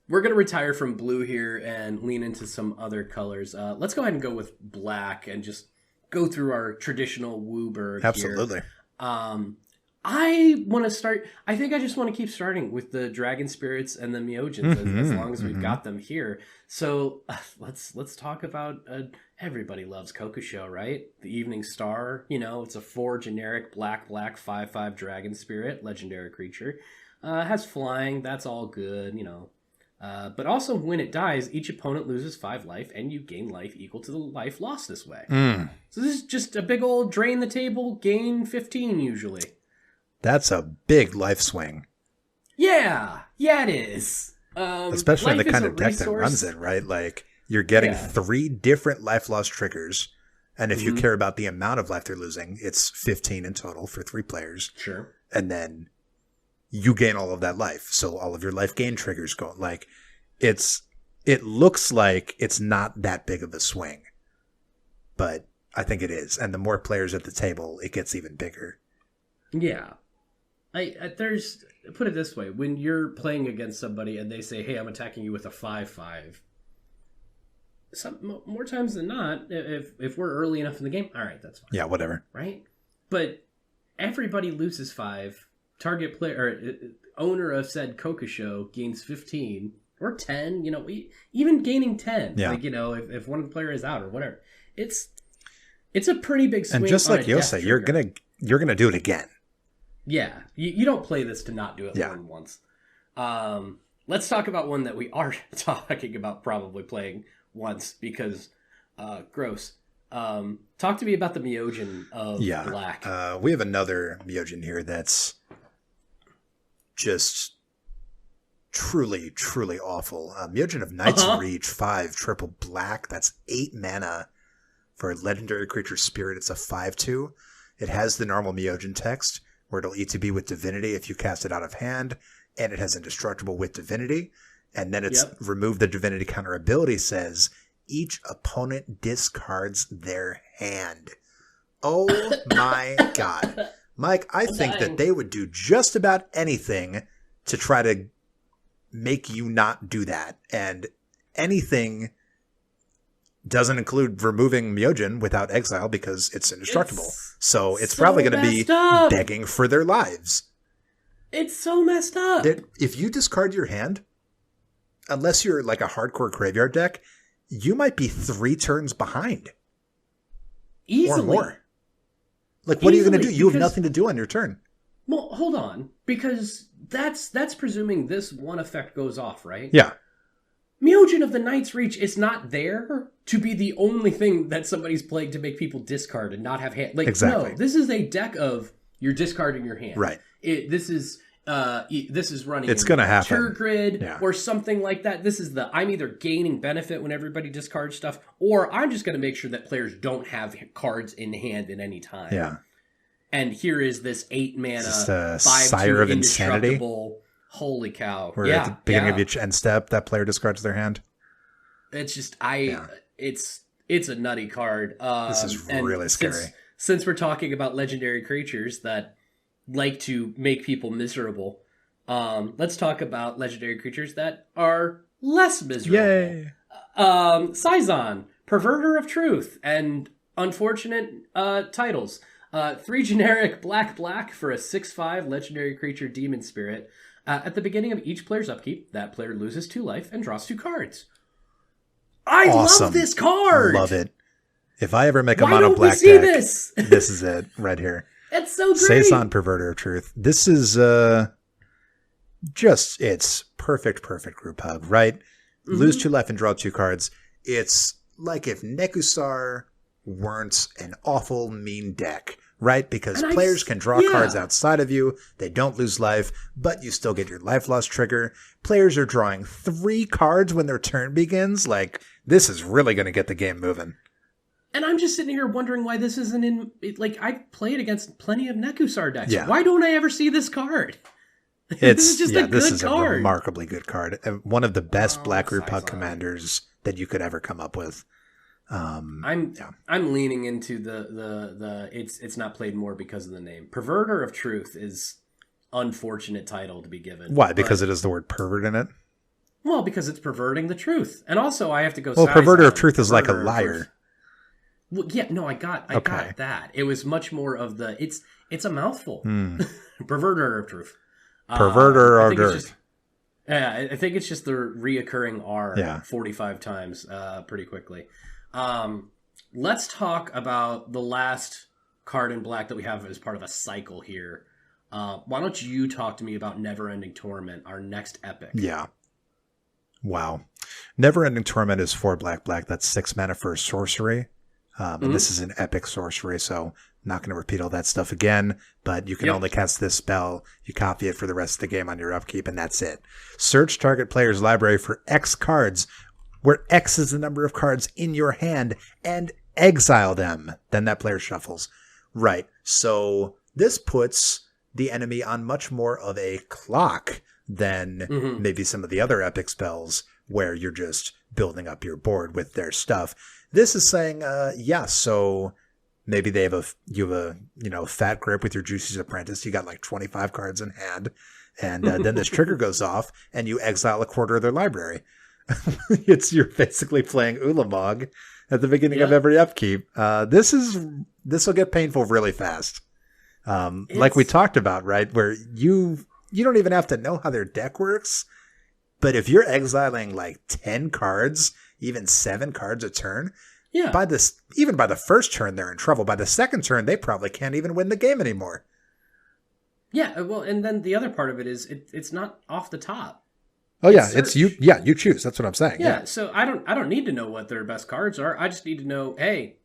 We're going to retire from blue here and lean into some other colors. Let's go ahead and go with black and just go through our traditional Wooburg Absolutely. Here. I want to start. I think I just want to keep starting with the Dragon Spirits and the Myojins as long as we've got them here. So let's talk about. Everybody loves Kokusho, right? The Evening Star. It's a 4 generic black 5/5 Dragon Spirit, legendary creature. Has flying. That's all good. But also when it dies, each opponent loses 5 life, and you gain life equal to the life lost this way. So this is just a big old drain the table, gain 15 usually. That's a big life swing. Yeah, it is. Especially in the kind of deck that runs it, right? Like, you're getting 3 different life loss triggers, and if you care about the amount of life they're losing, it's 15 in total for 3 players. Sure. And then you gain all of that life, so all of your life gain triggers go. Like, it looks like it's not that big of a swing, but I think it is. And the more players at the table, it gets even bigger. Yeah. There's, put it this way, when you're playing against somebody and they say, hey, I'm attacking you with a 5/5, more times than not, if we're early enough in the game, all right, that's fine. Yeah, whatever. Right? But everybody loses 5. Target player, or owner of said Kokusho gains 15 or 10, even gaining 10. Yeah. Like, if one player is out or whatever. It's a pretty big swing. And just like Yosei, you're gonna do it again. Yeah, you don't play this to not do it more than once. Let's talk about one that we are talking about probably playing once because gross. Talk to me about the Myojin of black. We have another Myojin here that's just truly, truly awful. Myojin of Knight's Reach, 5 triple black. That's 8 mana for a legendary creature spirit. It's a 5/2. It has the normal Myojin text, where it'll ETB with Divinity if you cast it out of hand, and it has Indestructible with Divinity. And then it's remove the Divinity counter ability says, each opponent discards their hand. Oh my god. Mike, I think that they would do just about anything to try to make you not do that. And anything doesn't include removing Myojin without exile because it's indestructible. So it's probably going to be begging for their lives. It's so messed up. If you discard your hand, unless you're like a hardcore graveyard deck, you might be 3 turns behind. Easily. Or more. Like, what are you going to do? You have nothing to do on your turn. Well, hold on. Because that's presuming this one effect goes off, right? Yeah. Myojin of the Night's Reach is not there to be the only thing that somebody's playing to make people discard and not have hand. Like, Exactly. no, this is a deck of you're discarding your hand. Right. This is running. It's going to happen. Turgid or something like that. This is I'm either gaining benefit when everybody discards stuff, or I'm just going to make sure that players don't have cards in hand at any time. Yeah. And here is this 8 mana, Just 5/2 Sire of Insanity. indestructible. Holy cow! Where at the beginning of each end step, that player discards their hand. It's just it's a nutty card. This is really scary. Since we're talking about legendary creatures that like to make people miserable, let's talk about legendary creatures that are less miserable. Yay! Saizon, Perverter of Truth, and unfortunate titles. 3 generic black for a 6/5 legendary creature demon spirit. At the beginning of each player's upkeep, that player loses 2 life and draws 2 cards. I Awesome. love this card. Love it. If I ever make a Why mono don't black we see deck, this? this is it right here. It's so great. Saison, Perverter of Truth. This is it's perfect group hug, right? Mm-hmm. Lose 2 life and draw 2 cards. It's like if Nekusar weren't an awful mean deck, right? Because players can draw cards outside of you. They don't lose life, but you still get your life loss trigger. Players are drawing 3 cards when their turn begins. Like, this is really going to get the game moving. And I'm just sitting here wondering why this isn't in... Like, I've played against plenty of Nekusar decks. Yeah. Why don't I ever see this card? This is just a good card. A remarkably good card. One of the best black group hug commanders that you could ever come up with. I'm leaning into the it's not played more because of the name. Perverter of Truth is unfortunate title to be given. Why? Because it has the word pervert in it? Well, because it's perverting the truth. And also I have to go Perverter of Truth is like a liar. Well, yeah, no, I got that. It was much more of it's a mouthful. Perverter of Truth. Perverter of Truth. I think it's just the reoccurring R 45 times pretty quickly. Let's talk about the last card in black that we have as part of a cycle here. Why don't you talk to me about Never-Ending Torment, our next epic? Yeah. Wow. Never-Ending Torment is 4 black. That's 6 mana for a sorcery. And this is an epic sorcery, so not going to repeat all that stuff again, but you can only cast this spell. You copy it for the rest of the game on your upkeep, and that's it. Search target player's library for X cards, where X is the number of cards in your hand, and exile them. Then that player shuffles. Right. So this puts the enemy on much more of a clock than maybe some of the other epic spells where you're just building up your board with their stuff. This is saying, so maybe you have a fat grip with your Juicy's Apprentice. You got like 25 cards in hand, and then this trigger goes off, and you exile a quarter of their library. You're basically playing Ulamog at the beginning of every upkeep. This will get painful really fast. Like we talked about, right? Where you don't even have to know how their deck works, but if you're exiling like 10 cards, even 7 cards a turn, even by the first turn they're in trouble. By the second turn, they probably can't even win the game anymore. Yeah, well, and then the other part of it is it's not off the top. Oh yeah, it's you. Yeah, you choose. That's what I'm saying. Yeah, so I don't need to know what their best cards are. I just need to know, hey,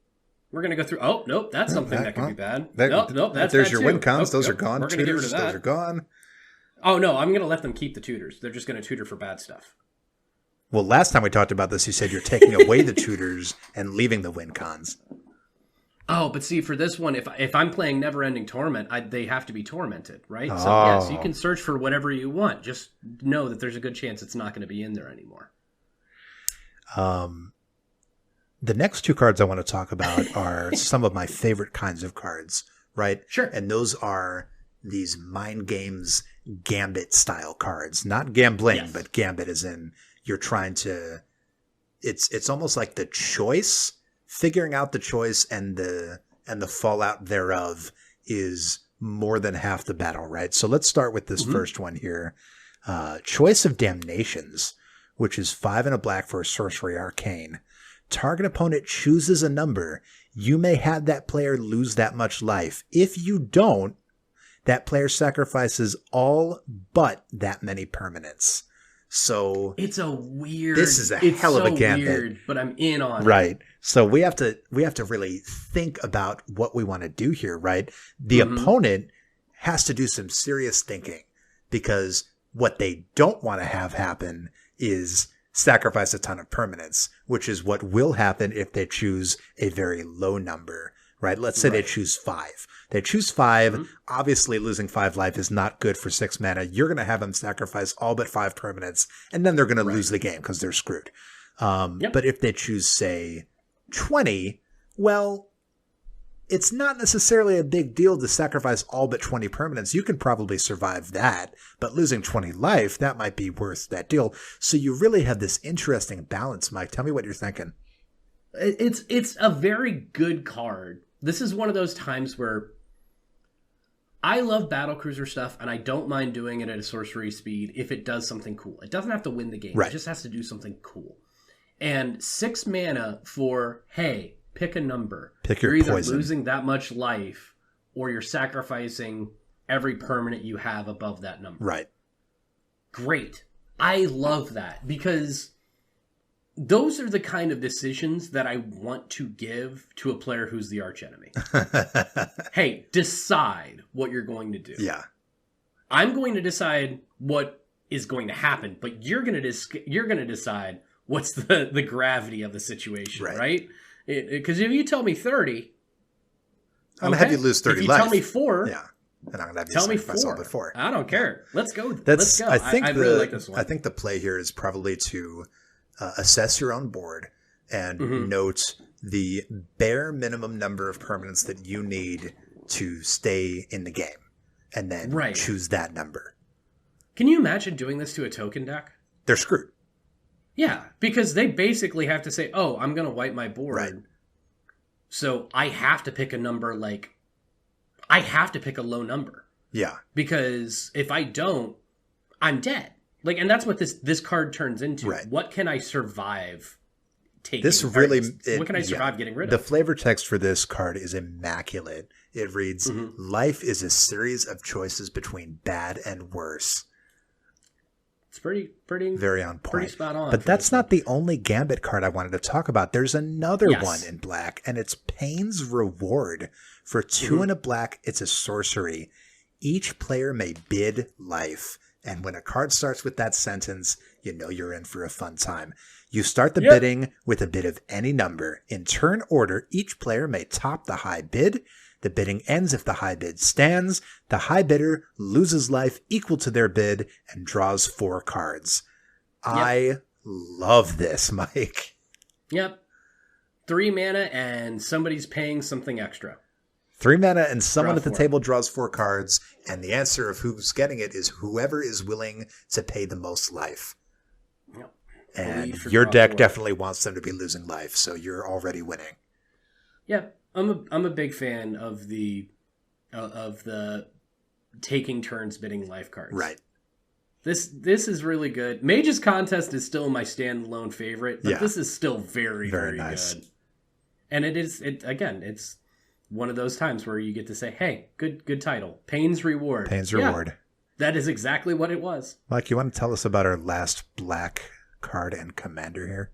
we're going to go through. Oh nope, that's something that could be bad. Nope, that's there's bad your too. win cons. Those are gone. We're going to get rid of that. Those are gone. Oh no, I'm going to let them keep the tutors. They're just going to tutor for bad stuff. Well, last time we talked about this, you said you're taking away the tutors and leaving the win cons. Oh, but see, for this one, if I'm playing Never-Ending Torment, they have to be tormented, right? So yes, you can search for whatever you want. Just know that there's a good chance it's not going to be in there anymore. The next 2 cards I want to talk about are some of my favorite kinds of cards, right? Sure. And those are these Mind Games Gambit style cards. Not gambling, but Gambit as in you're trying to... It's almost like the choice... Figuring out the choice and the fallout thereof is more than half the battle, right? So let's start with this first one here. Choice of Damnations, which is 5 and a black for a sorcery arcane. Target opponent chooses a number. You may have that player lose that much life. If you don't, that player sacrifices all but that many permanents. So It's a weird. this is a it's hell of a so gambit. weird, but I'm in on it. Right. So we have to really think about what we want to do here, right? The Mhm. opponent has to do some serious thinking, because what they don't want to have happen is sacrifice a ton of permanents, which is what will happen if they choose a very low number, right? Let's say they Right. choose 5. They choose 5. Mhm. Obviously, losing 5 life is not good for 6 mana. You're going to have them sacrifice all but 5 permanents, and then they're going to Right. lose the game because they're screwed. Yep. But if they choose, say, 20, well, it's not necessarily a big deal to sacrifice all but 20 permanents. You can probably survive that, but losing 20 life, that might be worth that deal. So you really have this interesting balance, Mike. Tell me what you're thinking. It's a very good card. This is one of those times where I love battlecruiser stuff, and I don't mind doing it at a sorcery speed if it does something cool. It doesn't have to win the game. Right. It just has to do something cool. And 6 mana for, hey, pick a number. Pick your You're either poison. losing that much life, or you're sacrificing every permanent you have above that number. Right. Great. I love that, because those are the kind of decisions that I want to give to a player who's the archenemy. Hey, decide what you're going to do. Yeah. I'm going to decide what is going to happen, but you're going to decide what's the gravity of the situation, right? Because if you tell me 30, I'm going to have you lose 30 if you life. tell me 4, Yeah. And I'm going to have you tell me sacrifice all 4. but 4. I don't care. Let's go. That's, Let's go. I think I really like this one. I think the play here is probably to assess your own board and Mhm. note the bare minimum number of permanents that you need to stay in the game, and then Right. choose that number. Can you imagine doing this to a token deck? They're screwed. Yeah, because they basically have to say, oh, I'm going to wipe my board. Right. So I have to pick a number I have to pick a low number. Yeah. Because if I don't, I'm dead. And that's what this card turns into. Right. What can I survive taking? This really... what can I survive getting rid The of? flavor text for this card is immaculate. It reads, Mhm. life is a series of choices between bad and worse. It's pretty Very on point. pretty spot on. But for that's this not one. the only Gambit card I wanted to talk about. There's another Yes. one in black, and it's Pain's Reward. For 2 and a black, it's a sorcery. Each player may bid life. And when a card starts with that sentence, you know you're in for a fun time. You start the bidding with a bid of any number. In turn order, each player may top the high bid. The bidding ends if the high bid stands. The high bidder loses life equal to their bid and draws 4 cards. I love this, Mike. Yep. 3 mana and somebody's paying something extra. 3 mana and someone Draw at the 4. table draws 4 cards, and the answer of who's getting it is whoever is willing to pay the most life. Yep. And Believe for your draw deck 4. definitely wants them to be losing life, so you're already winning. Yeah, I'm a big fan of the taking turns bidding life cards. Right. This is really good. Mage's Contest is still my standalone favorite, but this is still very, very nice. good. And it's one of those times where you get to say, hey, good title. Pain's Reward. Pain's Yeah, Reward. that is exactly what it was. Mike, you want to tell us about our last black card and commander here?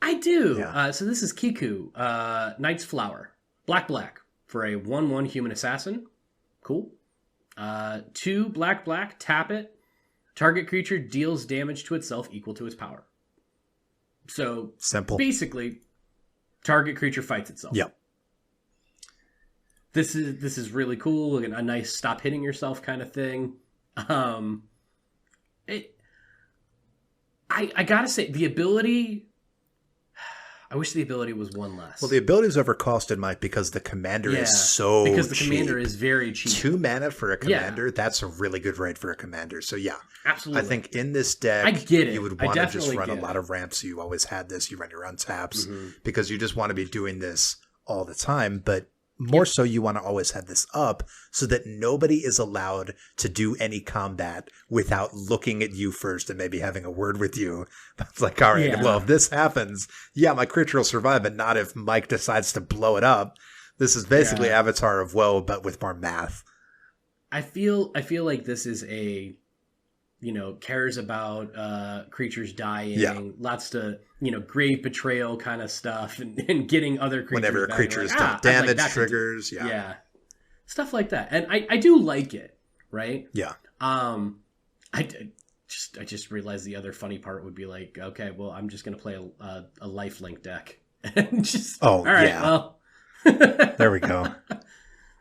I do. Yeah. So this is Kiku, Knight's Flower. Black for a 1/1 human assassin. Cool. 2 black, tap it. Target creature deals damage to itself equal to its power. So Simple. basically, target creature fights itself. Yep. This is really cool. A nice stop hitting yourself kind of thing. I gotta say, the ability... I wish the ability was 1 less. Well, the ability is overcosted, Mike, because the commander is so cheap. Because the commander is very cheap. 2 mana for a commander, that's a really good rate for a commander. So, yeah. Absolutely. I think in this deck, I get it. you would I want to just definitely run a get lot it. of ramps. So you always had this. You run your untaps Mhm. because you just want to be doing this all the time. But more so, you want to always have this up so that nobody is allowed to do any combat without looking at you first and maybe having a word with you. It's like, all right, Yeah. well, if this happens, yeah, my creature will survive, but not if Mike decides to blow it up. This is basically Yeah. Avatar of Woe, but with more math. I feel like this is cares about creatures dying, Yeah. lots to grave betrayal kind of stuff, and getting other creatures Whenever a back. creature You're is like, done I'd like damage that to triggers, yeah, stuff like that, and I do like it, right? Yeah. I just realized the other funny part would be like, okay, well, I'm just gonna play a lifelink deck, and just Oh, all right, yeah. well, There we go.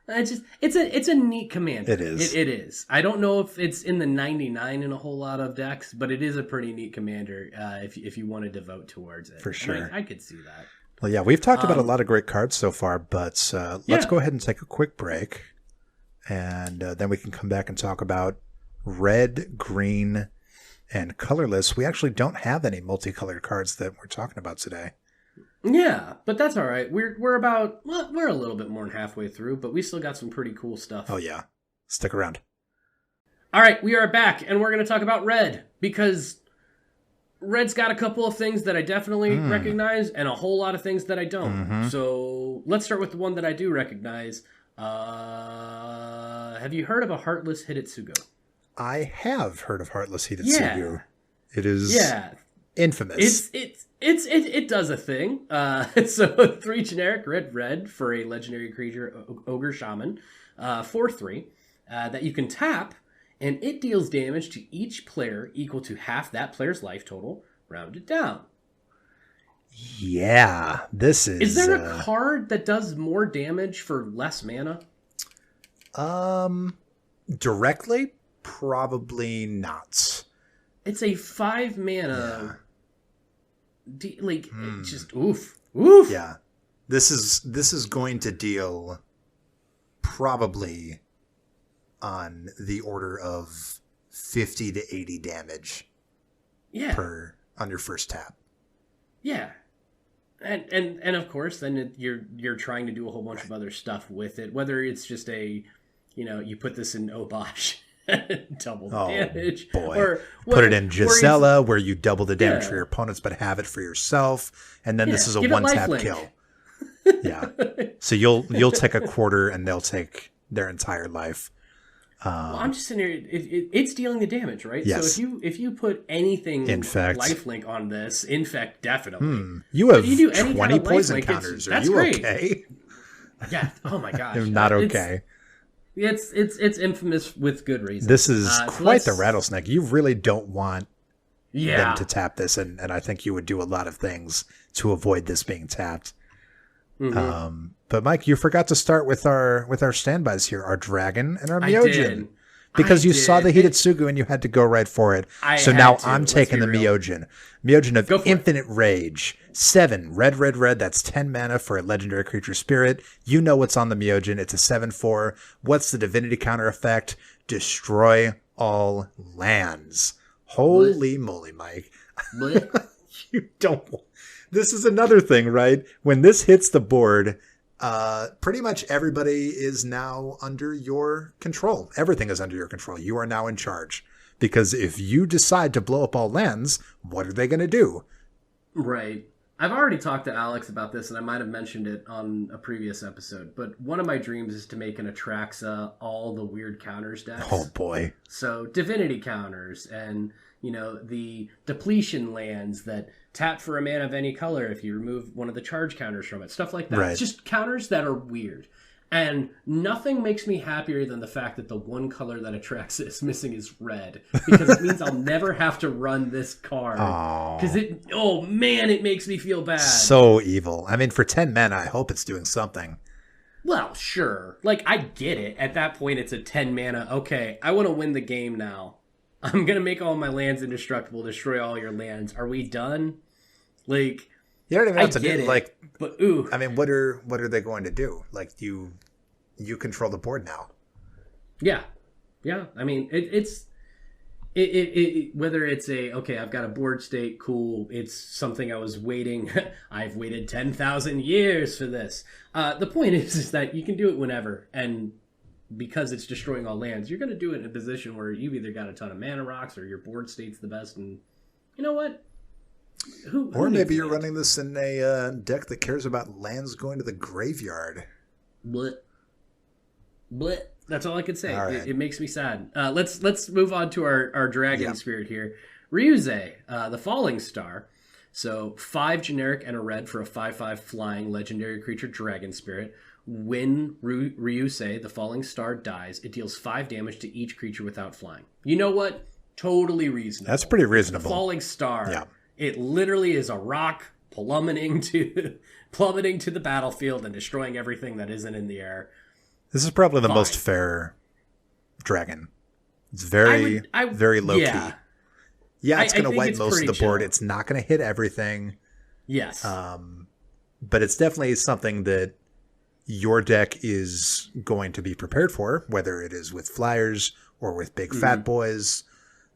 It's a neat commander. It is. It is. I don't know if it's in the 99 in a whole lot of decks, but it is a pretty neat commander if you want to devote towards it. For sure. And I could see that. Well, yeah, we've talked about a lot of great cards so far, but let's Yeah. go ahead and take a quick break, and then we can come back and talk about red, green, and colorless. We actually don't have any multicolored cards that we're talking about today. Yeah, but that's all right. We're about we're a little bit more than halfway through, but we still got some pretty cool stuff. Oh, yeah. Stick around. All right, we are back, and we're going to talk about red, because red's got a couple of things that I definitely recognize, and a whole lot of things that I don't. Mhm. So let's start with the one that I do recognize. Have you heard of a Heartless Hidetsugu? I have heard of Heartless Hidetsugu. Yeah. It is infamous. It does a thing. So 3 generic red for a legendary creature, Ogre Shaman, 4/3, that you can tap, and it deals damage to each player equal to half that player's life total, rounded down. Yeah, this is... Is there a card that does more damage for less mana? Directly? Probably not. It's a 5 mana... it just oof. Yeah. This is going to deal probably on the order of 50 to 80 damage on your first tap. Yeah. And of course then you're trying to do a whole bunch of other stuff with it, whether it's just you put this in Obosh, double the damage, boy. or put it in Gisela where you double the damage for your opponents but have it for yourself, and then this is a one-tap kill. Yeah. So you'll take a quarter and they'll take their entire life. Well, I'm just sitting here. It's dealing the damage, right? Yes. So if you put anything Infect. lifelink on this, infect definitely. You have you do any 20 kind of poison lifelink, counters. Are that's you great. okay? Yeah. Oh my gosh. I'm not okay. It's infamous with good reason. This is quite the rattlesnake. You really don't want them to tap this, and I think you would do a lot of things to avoid this being tapped. Mm-hmm. But Mike, you forgot to start with our standbys here, our dragon and our Myojin. Because you saw the Hidetsugu and you had to go right for it. So now I'm taking the Myojin. Myojin of Infinite Rage. 7, red, that's 10 mana for a legendary creature spirit. You know what's on the Myojin. It's a 7/4. What's the divinity counter effect? Destroy all lands. Holy moly, Mike. You don't... This is another thing, right? When this hits the board... pretty much everybody is now under your control. Everything is under your control. You are now in charge. Because if you decide to blow up all lands, what are they going to do? Right. I've already talked to Alex about this, and I might have mentioned it on a previous episode, but one of my dreams is to make an Atraxa all the weird counters decks. Oh, boy. So divinity counters and, the depletion lands that tap for a mana of any color if you remove one of the charge counters from it. Stuff like that. Right. Just counters that are weird. And nothing makes me happier than the fact that the one color that Atraxa is missing is red. Because it means I'll never have to run this card. Because it makes me feel bad. So evil. I mean, for 10 mana, I hope it's doing something. Well, sure. I get it. At that point, it's a 10 mana. Okay, I want to win the game now. I'm going to make all my lands indestructible, destroy all your lands. Are we done? You don't even have to do it. But ooh. I mean, what are they going to do? You control the board now. Yeah. Yeah. I mean, it's whether it's I've got a board state, cool. It's something I was waiting. I've waited 10,000 years for this. The point is that you can do it whenever, and because it's destroying all lands, you're going to do it in a position where you've either got a ton of mana rocks or your board state's the best, and you know what? Or maybe you're running this in a deck that cares about lands going to the graveyard. Blit. That's all I could say. All right. It makes me sad. Let's move on to our dragon spirit here. Ryuze, the Falling Star. So 5 generic and a red for a 5/5 flying legendary creature dragon spirit. When Ryuze, the Falling Star, dies, it deals 5 damage to each creature without flying. You know what? Totally reasonable. That's pretty reasonable. The Falling Star. Yeah. It literally is a rock plummeting to the battlefield and destroying everything that isn't in the air. This is probably the most fair dragon. It's very low key. Yeah, it's going to wipe most of the board. It's not going to hit everything. Yes. But it's definitely something that your deck is going to be prepared for, whether it is with flyers or with big fat boys.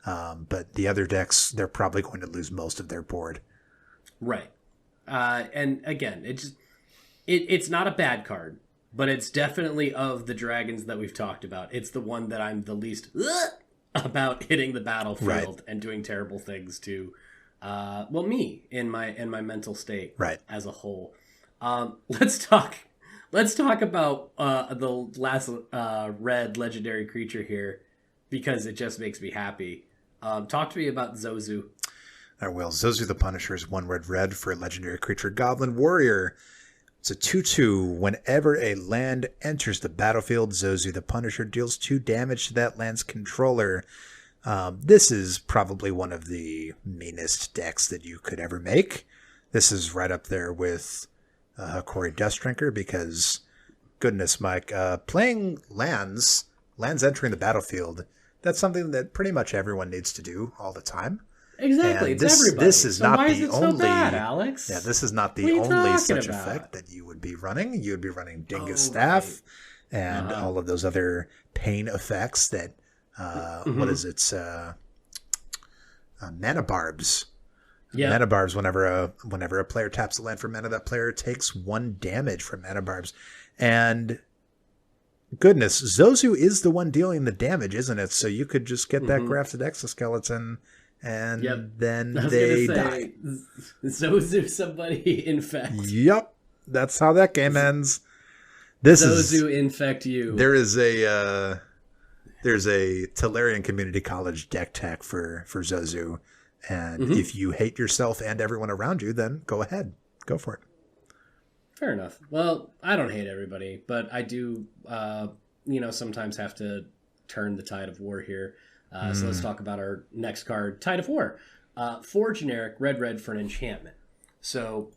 But the other decks, they're probably going to lose most of their board. Right. And again, it's not a bad card, but it's definitely of the dragons that we've talked about. It's the one that I'm the least about hitting the battlefield and doing terrible things to, me in my mental state as a whole. Let's talk about the last red legendary creature here because it just makes me happy. Talk to me about Zozu. I will. Zozu the Punisher is 1 red for a legendary creature Goblin Warrior. It's a 2/2. Whenever a land enters the battlefield, Zozu the Punisher deals 2 damage to that land's controller. This is probably one of the meanest decks that you could ever make. This is right up there with Hakori Dustdrinker because, goodness, Mike, playing lands entering the battlefield, that's something that pretty much everyone needs to do all the time. Exactly, and it's everybody. This is so not why the is it only. So bad, Alex? Yeah, this is not the only such effect that you would be running. You would be running Dingus Staff and all of those other pain effects that. What is it? Mana Barbs. Yeah. Mana Barbs. Whenever a player taps a land for mana, that player takes 1 damage from Mana Barbs, and. Goodness, Zozu is the one dealing the damage, isn't it? So you could just get that grafted exoskeleton, and then they die. Zozu somebody infect. Yep, that's how that game ends. Zozu infect you. There's a Tolarian Community College deck tech for Zozu, and if you hate yourself and everyone around you, then go ahead, go for it. Fair enough. Well, I don't hate everybody, but I do, sometimes have to turn the tide of war here. So let's talk about our next card, Tide of War. 4 generic, red for an enchantment. So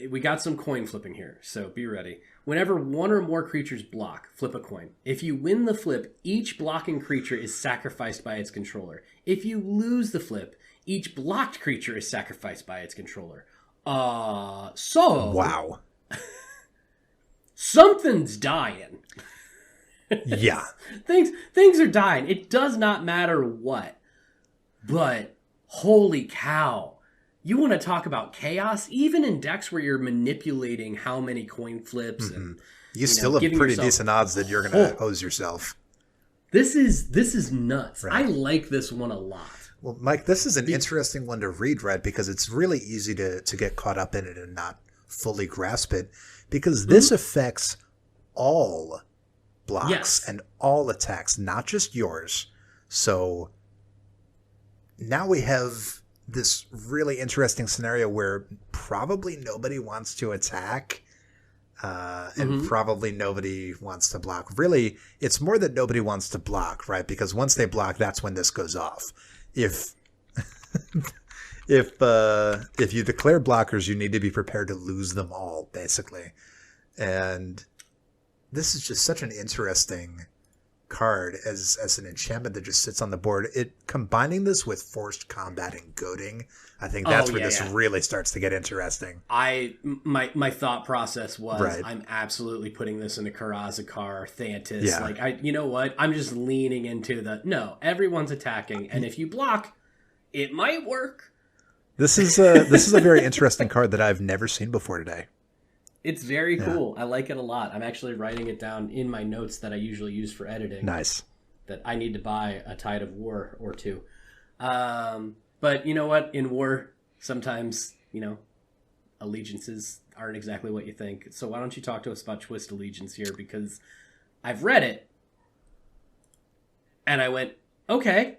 we got some coin flipping here, so be ready. Whenever 1 or more creatures block, flip a coin. If you win the flip, each blocking creature is sacrificed by its controller. If you lose the flip, each blocked creature is sacrificed by its controller. Wow. Something's dying. Yeah. Things are dying. It does not matter what. But holy cow. You want to talk about chaos? Even in decks where you're manipulating how many coin flips and you still have pretty decent odds that you're going to hose yourself. This is nuts. Right. I like this one a lot. Well, Mike, this is an interesting one to read, right? Because it's really easy to get caught up in it and not fully grasp it. Because this affects all blocks and all attacks, not just yours. So now we have this really interesting scenario where probably nobody wants to attack and probably nobody wants to block. Really, it's more that nobody wants to block, right? Because once they block, that's when this goes off. If you declare blockers, you need to be prepared to lose them all, basically. And this is just such an interesting card as an enchantment that just sits on the board. Combining this with forced combat and goading, I think that's where this really starts to get interesting. My thought process was I'm absolutely putting this in a Karazakar, Thantis. Yeah. You know what? I'm just leaning into everyone's attacking, and if you block, it might work. This is a very interesting card that I've never seen before today. It's very cool. I like it a lot. I'm actually writing it down in my notes that I usually use for editing. Nice. That I need to buy a Tide of War or 2. But you know what? In war, sometimes, allegiances aren't exactly what you think. So why don't you talk to us about Twist Allegiance here? Because I've read it. And I went, okay.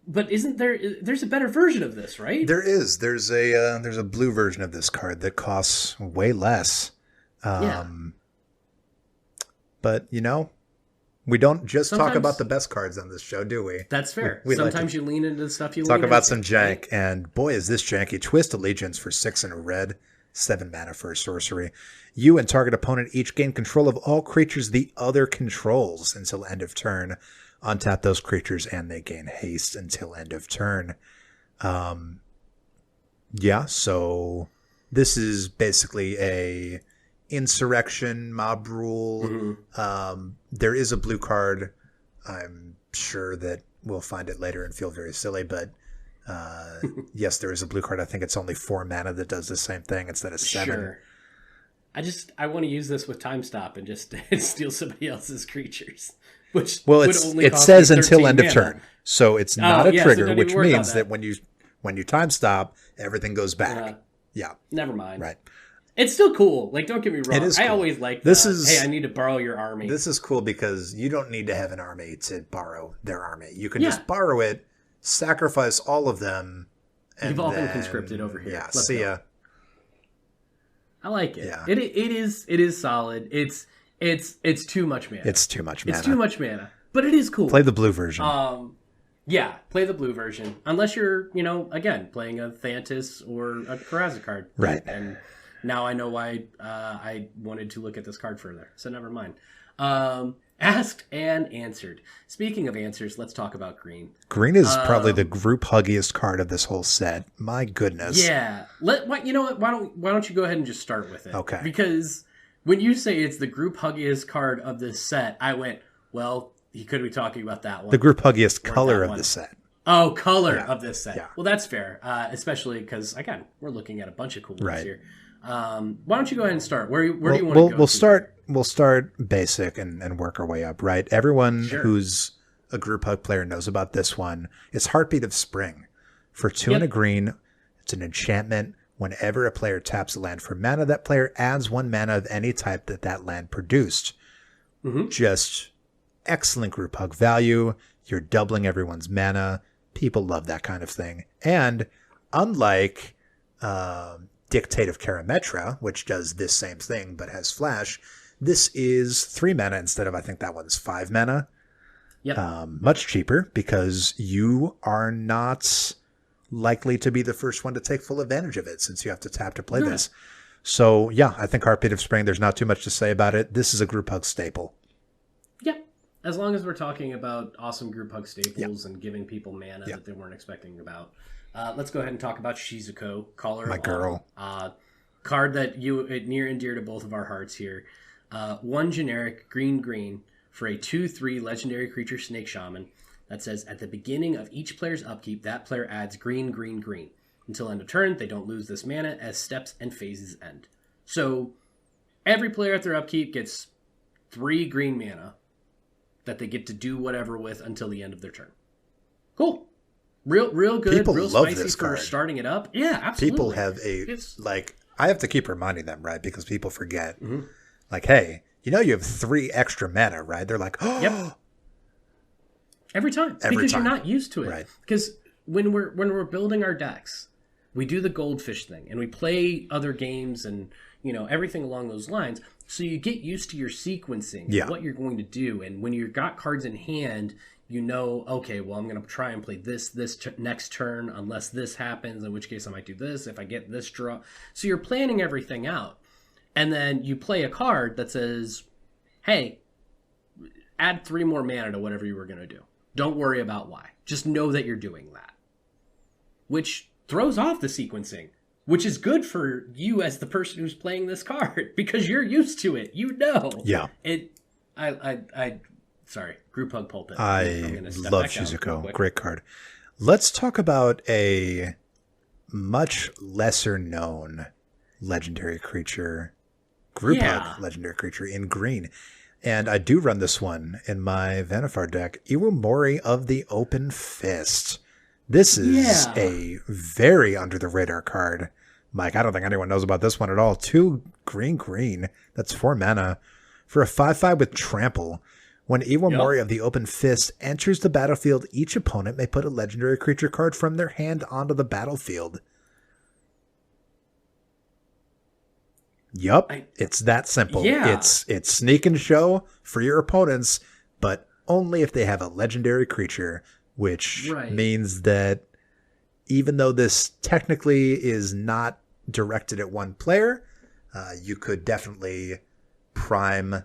But there's a better version of this, right? There is. There's a blue version of this card that costs way less. But, we don't just talk about the best cards on this show, do we? That's fair. We Sometimes you lean into the stuff you talk lean about into, some jank, and boy, is this janky. Twist Allegiance for 6 and a red, 7 mana for a sorcery. You and target opponent each gain control of all creatures the other controls until end of turn. Untap those creatures, and they gain haste until end of turn. So this is basically a insurrection mob rule. There is a blue card. I'm sure that we'll find it later and feel very silly, but yes, there is a blue card. I think it's only 4 mana that does the same thing instead of 7. Sure. I want to use this with time stop and just steal somebody else's creatures. Which it says until end of turn, so it's not a trigger, which means that when you time stop, everything goes back. Never mind. Right. It's still cool. Like, don't get me wrong. It is cool. I always like hey, I need to borrow your army. This is cool because you don't need to have an army to borrow their army. You can just borrow it, sacrifice all of them. And you've all been conscripted over here. Yeah. See ya. I like it. Yeah. It is solid. It's too much mana. It's too much mana. It's too much mana. But it is cool. Play the blue version. Play the blue version. Unless you're, again, playing a Thantis or a Karaza card. Right. And now I know why I wanted to look at this card further. So never mind. Asked and answered. Speaking of answers, let's talk about green. Green is probably the group huggiest card of this whole set. My goodness. Yeah. You know what? Why don't you go ahead and just start with it? Okay. Because when you say it's the group huggiest card of this set, I went, well, he could be talking about that one. The group huggiest color of the set. Oh, color of this set. Yeah. Well, that's fair, especially because, again, we're looking at a bunch of cool ones here. Why don't you go ahead and start? Where do you want to go? We'll start basic and work our way up, right? Everyone who's a group hug player knows about this one. It's Heartbeat of Spring. For 2 and a green, it's an enchantment. Whenever a player taps a land for mana, that player adds 1 mana of any type that land produced. Just excellent group hug value. You're doubling everyone's mana. People love that kind of thing. And unlike Dictate of Karametra, which does this same thing but has flash, this is 3 mana instead of, I think that one's 5 mana. Much cheaper because you are not likely to be the first one to take full advantage of it since you have to tap to play this. So, I think Heartbeat of Spring, there's not too much to say about it. This is a group hug staple. As long as we're talking about awesome group hug staples and giving people mana that they weren't expecting about. Let's go ahead and talk about Shizuko, Caller My girl. Card that near and dear to both of our hearts here. 1 generic green for a 2/3 legendary creature Snake Shaman that says at the beginning of each player's upkeep, that player adds green. Until end of turn, they don't lose this mana as steps and phases end. So every player at their upkeep gets 3 green mana that they get to do whatever with until the end of their turn. Cool. Real good. People real love spicy this for card. Starting it up. Yeah, absolutely. People have I have to keep reminding them, right? Because people forget. Like, hey, you have 3 extra mana, right? They're like, oh. Yep. Every time. Because you're not used to it. Right. Because when we're building our decks, we do the goldfish thing and we play other games and everything along those lines. So you get used to your sequencing, what you're going to do, and when you've got cards in hand, okay, well, I'm going to try and play this next turn unless this happens, in which case I might do this if I get this draw. So you're planning everything out, and then you play a card that says, hey, add 3 more mana to whatever you were going to do. Don't worry about why. Just know that you're doing that, which throws off the sequencing. Which is good for you as the person who's playing this card because you're used to it. Yeah. Sorry, group hug pulpit. I love Shizuko. Great card. Let's talk about a much lesser known legendary creature, group hug legendary creature in green. And I do run this one in my Vanifar deck, Iwamori of the Open Fist. This is a very under the radar card. Mike, I don't think anyone knows about this one at all. 2 green. That's 4 mana. For a 5/5 with Trample. When Iwamori of the Open Fist enters the battlefield, each opponent may put a legendary creature card from their hand onto the battlefield. Yup, it's that simple. Yeah. It's sneak and show for your opponents, but only if they have a legendary creature, which means that even though this technically is not directed at one player, you could definitely prime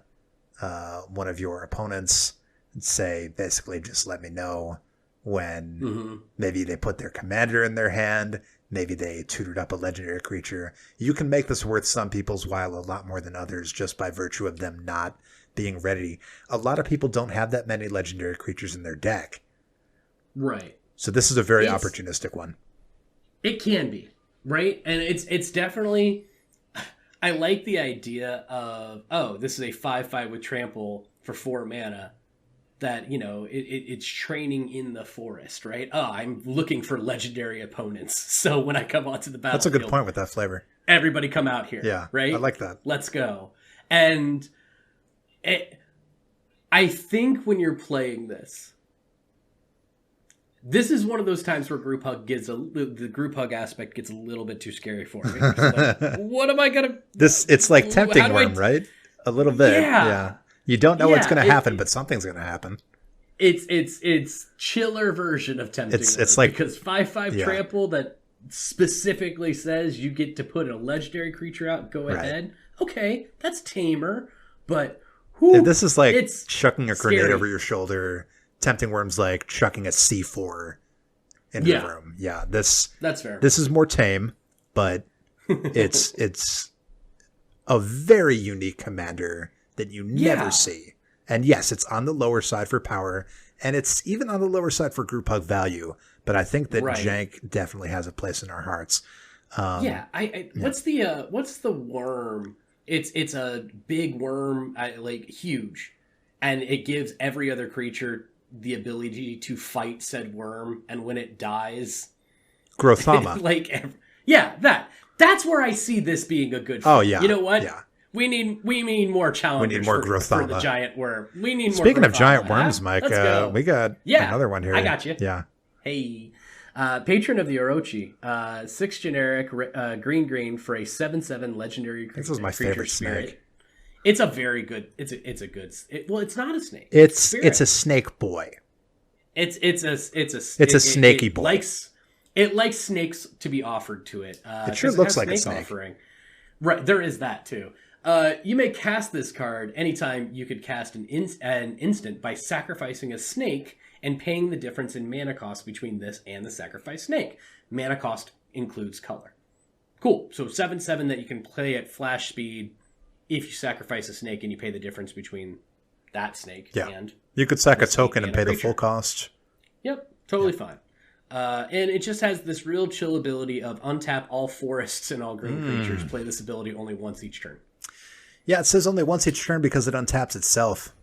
one of your opponents and say, basically, just let me know when maybe they put their commander in their hand, maybe they tutored up a legendary creature. You can make this worth some people's while a lot more than others just by virtue of them not being ready. A lot of people don't have that many legendary creatures in their deck. Right. So this is a very opportunistic one. It can be, right? And it's definitely... I like the idea of, this is a 5/5 with Trample for 4 mana that, it's training in the forest, right? I'm looking for legendary opponents. So when I come onto the battlefield... That's a good point with that flavor. Everybody come out here, yeah, right? I like that. Let's go. And I think when you're playing this is one of those times where group hug the group hug aspect gets a little bit too scary for me. Like, what am I gonna? It's like tempting worm, right? A little bit. Yeah. You don't know what's going to happen, but something's going to happen. It's chiller version of tempting. It's like because 5/5 trample that specifically says you get to put a legendary creature out. Go ahead. Okay, that's tamer, but this is like chucking a grenade scary over your shoulder. Tempting Worm's like chucking a C4 in the room. Yeah, that's fair. This is more tame, but it's a very unique commander that you never see. And yes, it's on the lower side for power, and it's even on the lower side for group hug value. But I think that Jank definitely has a place in our hearts. What's the worm? It's a big worm, like huge, and it gives every other creature the ability to fight said worm, and when it dies, Grothama. That's where I see this being a good fit. Oh yeah. You know what? Yeah. We need more challengers. We need more Grothama for the giant worm. We need more. Speaking of giant worms, Mike, we got another one here. I got you. Yeah. Hey. Patron of the Orochi, 6 generic green for a 7/7 legendary creature. This is my favorite snake. It's a very good. It's a good. It's not a snake. It's a snake boy. It's a snaky boy. It likes snakes to be offered to it. It sure looks like a snake. Offering. Right, there is that too. You may cast this card anytime you could cast an instant by sacrificing a snake and paying the difference in mana cost between this and the sacrificed snake. Mana cost includes color. Cool. So 7/7 that you can play at flash speed if you sacrifice a snake and you pay the difference between that snake and... You could sack a token and pay the full cost. Yep, totally fine. And it just has this real chill ability of untap all forests and all green creatures. Play this ability only once each turn. Yeah, it says only once each turn because it untaps itself.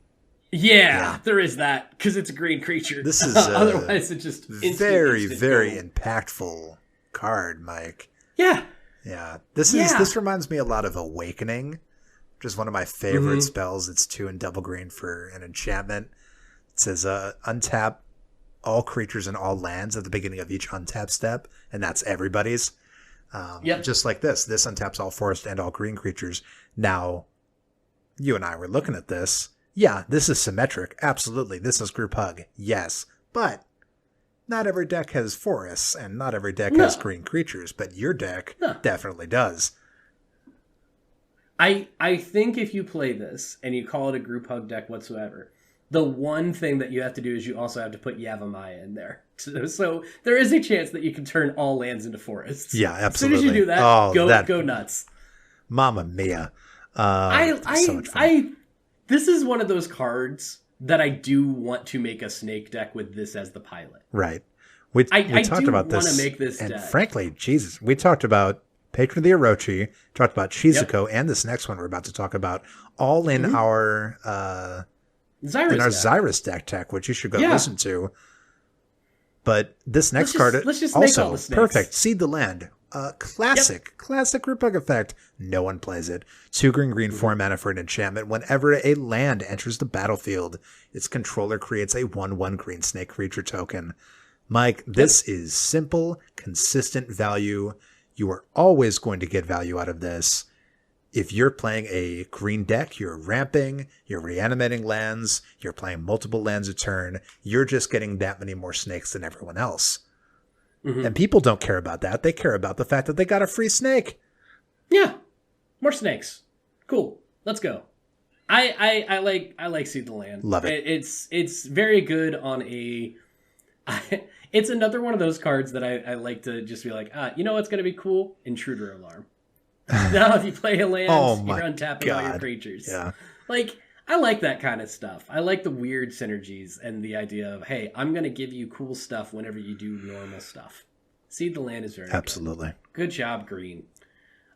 Yeah, there is that, because it's a green creature. This is otherwise it's just very impactful card, Mike. Yeah. Yeah. This reminds me a lot of Awakening, which is one of my favorite spells. It's 2 and double green for an enchantment. It says untap all creatures and all lands at the beginning of each untap step, and that's everybody's. Just like this. This untaps all forest and all green creatures. Now, you and I were looking at this. Yeah, this is symmetric. Absolutely. This is group hug. Yes. But not every deck has forests and not every deck has green creatures, but your deck definitely does. I think if you play this and you call it a group hug deck whatsoever, the one thing that you have to do is you also have to put Yavimaya in there. So there is a chance that you can turn all lands into forests. Yeah, absolutely. As soon as you do that, go nuts. Mamma mia. So much fun. This is one of those cards that I do want to make a snake deck with this as the pilot. Right. We talked about this. I do want to make this and deck. Frankly, Jesus, we talked about Patron of the Orochi, talked about Shizuko, and this next one we're about to talk about, all in our Xyrus deck tech, which you should go listen to. But this next card let's just also make all the snakes. Perfect. Seed the land. Classic group hug effect. No one plays it. 2 green, 4 mana for an enchantment. Whenever a land enters the battlefield, its controller creates a 1/1 green snake creature token. Mike, this is simple, consistent value. You are always going to get value out of this. If you're playing a green deck, you're ramping, you're reanimating lands, you're playing multiple lands a turn, you're just getting that many more snakes than everyone else. And people don't care about that. They care about the fact that they got a free snake. Yeah. More snakes. Cool. Let's go. I like Seed the Land. Love it. It's very good on a... it's another one of those cards that I like to just be like, you know what's going to be cool? Intruder Alarm. Now if you play a land, you're untapping all your creatures. Yeah. Like, I like that kind of stuff. I like the weird synergies and the idea of, hey, I'm going to give you cool stuff whenever you do normal stuff. Seed the Land is very Absolutely. Good job, Green.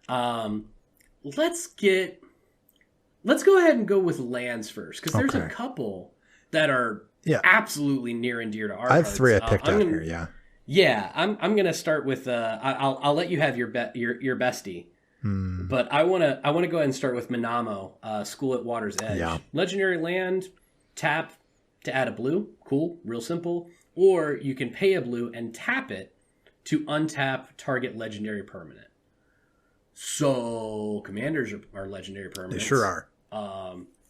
Let's go ahead and go with lands first, because there's a couple that are absolutely near and dear to our I have hearts. 3 I picked out here, yeah. Yeah, I'm gonna start with I'll let you have your bestie. But I wanna go ahead and start with Minamo, School at Water's Edge. Yeah. Legendary land, tap to add a blue. Cool, real simple. Or you can pay a blue and tap it to untap target legendary permanent. So commanders are legendary permanents. They sure are.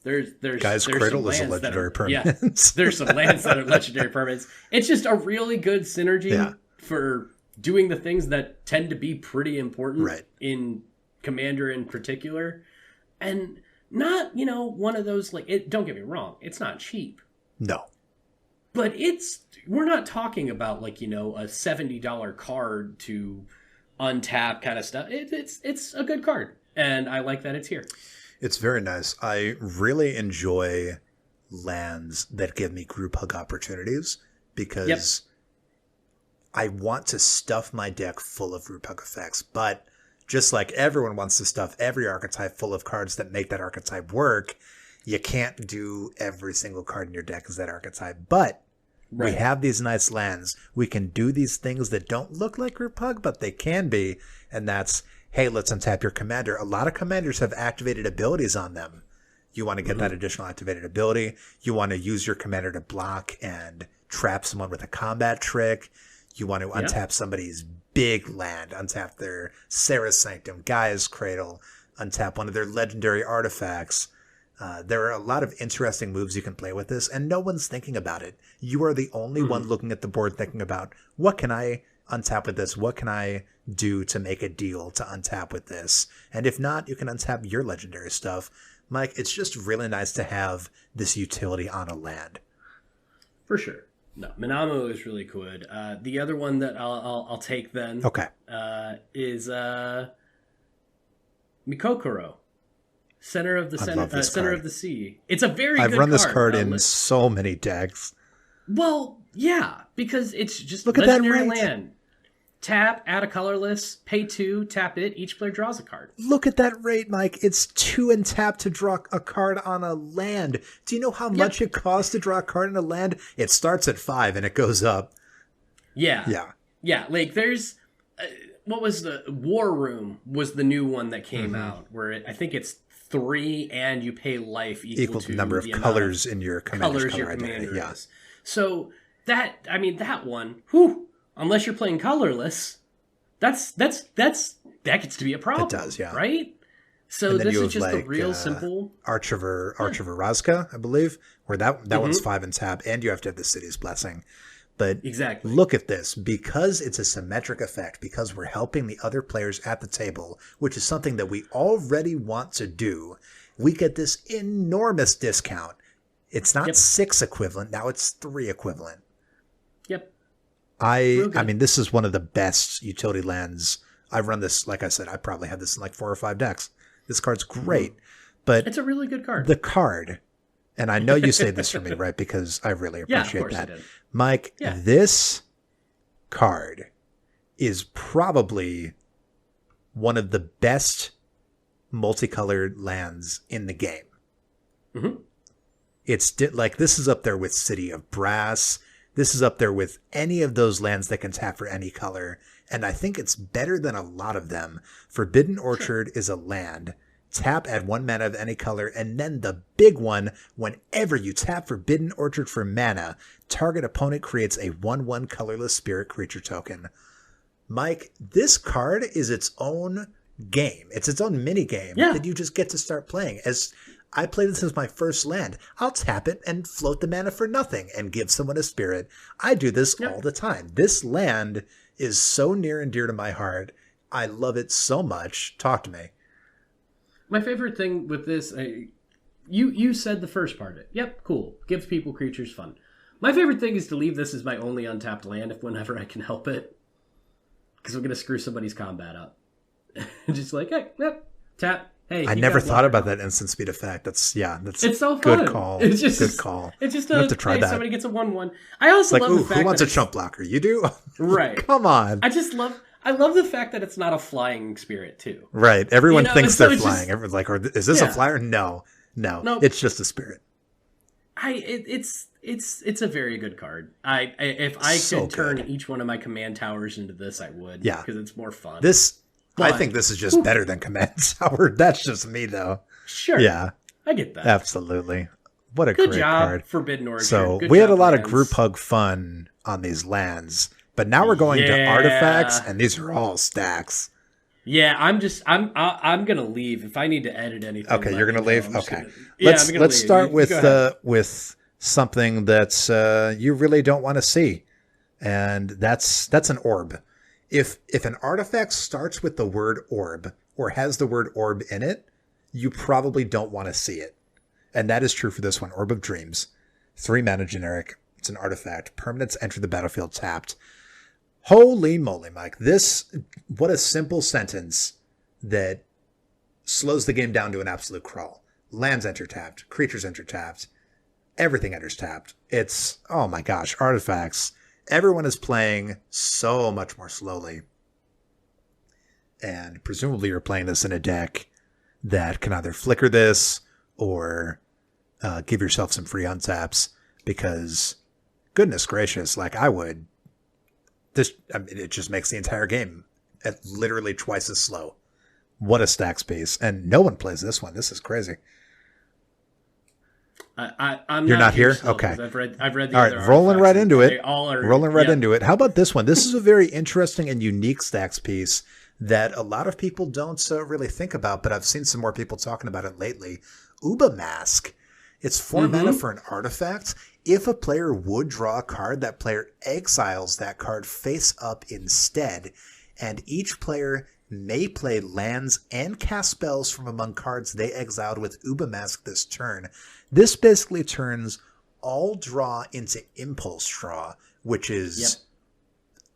There's Guy's Cradle is a legendary permanent. Yeah, there's some lands that are legendary permanents. It's just a really good synergy for doing the things that tend to be pretty important in Commander in particular. And not, one of those, don't get me wrong, it's not cheap. No. But we're not talking about a $70 card to untap kind of stuff. It's a good card. And I like that it's here. It's very nice. I really enjoy lands that give me group hug opportunities because I want to stuff my deck full of group hug effects. But just like everyone wants to stuff every archetype full of cards that make that archetype work, you can't do every single card in your deck as that archetype. But we have these nice lands. We can do these things that don't look like group hug, but they can be. And that's... hey, let's untap your commander. A lot of commanders have activated abilities on them. You want to get that additional activated ability. You want to use your commander to block and trap someone with a combat trick. You want to untap somebody's big land, untap their Sarah's Sanctum, Gaia's Cradle, untap one of their legendary artifacts. There are a lot of interesting moves you can play with this, and no one's thinking about it. You are the only one looking at the board thinking about, what can I untap with this? What can I do to make a deal to untap with this? And if not, you can untap your legendary stuff. Mike, it's just really nice to have this utility on a land. For sure. No, Minamo is really good. The other one that I'll take then is Mikokoro, Center of the Center of the Sea. It's a very good card. I've run this card in so many decks. Well, yeah, because it's just look at that legendary land. Tap, add a colorless, pay 2, tap it. Each player draws a card. Look at that rate, Mike. It's 2 and tap to draw a card on a land. Do you know how much it costs to draw a card on a land? It starts at 5 and it goes up. Yeah. There's what was the War Room was the new one that came out where I think it's 3 and you pay life equal to the number of colors in your commander's color identity. Yeah. So that one, unless you're playing colorless, that gets to be a problem. It does, yeah. Right? So this is just a real simple Archiver Razka, I believe, where that one's 5 and tap, and you have to have the City's Blessing. But look at this. Because it's a symmetric effect, because we're helping the other players at the table, which is something that we already want to do, we get this enormous discount. It's not 6 equivalent, now it's 3 equivalent. Yep. I mean, this is one of the best utility lands. I've run this, like I said, I probably had this in 4 or 5 decks. This card's great, but it's a really good card. The card, and I know you saved this for me, right? Because I really appreciate that. Mike, this card is probably one of the best multicolored lands in the game. It's this is up there with City of Brass, This is up there with any of those lands that can tap for any color, and I think it's better than a lot of them. Forbidden Orchard is a land. Tap, add 1 mana of any color, and then the big one, whenever you tap Forbidden Orchard for mana, target opponent creates a 1/1 colorless spirit creature token. Mike, this card is its own game. It's its own mini game that you just get to start playing. As I played this as my first land, I'll tap it and float the mana for nothing and give someone a spirit. I do this all the time. This land is so near and dear to my heart. I love it so much. Talk to me. My favorite thing with this, you said the first part of it. Yep, cool. Gives people creatures fun. My favorite thing is to leave this as my only untapped land whenever I can help it. Because I'm going to screw somebody's combat up. Just like, hey, yep, tap. Hey, I never thought about that instant speed effect. That's it's so fun. Good call. It's just good call. It's just have to try that. Somebody gets a 1/1. I also love the fact who wants that a chump blocker? You do? Right. Come on. I love the fact that it's not a flying spirit too. Right. Everyone thinks they're flying. Just, everyone's like, is this a flyer? No. It's just a spirit. It's a very good card. If I could turn each one of my command towers into this, I would. Yeah, because it's more fun. I think this is just better than Command Tower. That's just me, though. Sure. Yeah, I get that. Absolutely. What a good great job, card. Forbidden Orchard. So we had a lot of group hug fun on these lands, but now we're going to artifacts, and these are all stacks. Yeah, I'm gonna leave if I need to edit anything. Okay, you're gonna leave. Okay, let's start with something that's you really don't want to see, and that's an orb. If an artifact starts with the word orb or has the word orb in it, you probably don't want to see it, and that is true for this one. Orb of Dreams, 3 mana generic. It's an artifact. Permanents enter the battlefield tapped. Holy moly, Mike. What a simple sentence that slows the game down to an absolute crawl. Lands enter tapped. Creatures enter tapped. Everything enters tapped. It's, oh my gosh, artifacts. Everyone is playing so much more slowly. And presumably you're playing this in a deck that can either flicker this or give yourself some free untaps because, goodness gracious, like I would. It just makes the entire game literally twice as slow. What a stack space. And no one plays this one. This is crazy. You're not here? Okay. I've read the all other right, rolling right into it. Rolling right into it. How about this one? This is a very interesting and unique stacks piece that a lot of people don't really think about, but I've seen some more people talking about it lately. Uba Mask. It's 4 mana for an artifact. If a player would draw a card, that player exiles that card face up instead, and each player may play lands and cast spells from among cards they exiled with Uba Mask this turn. This basically turns all draw into impulse draw, which is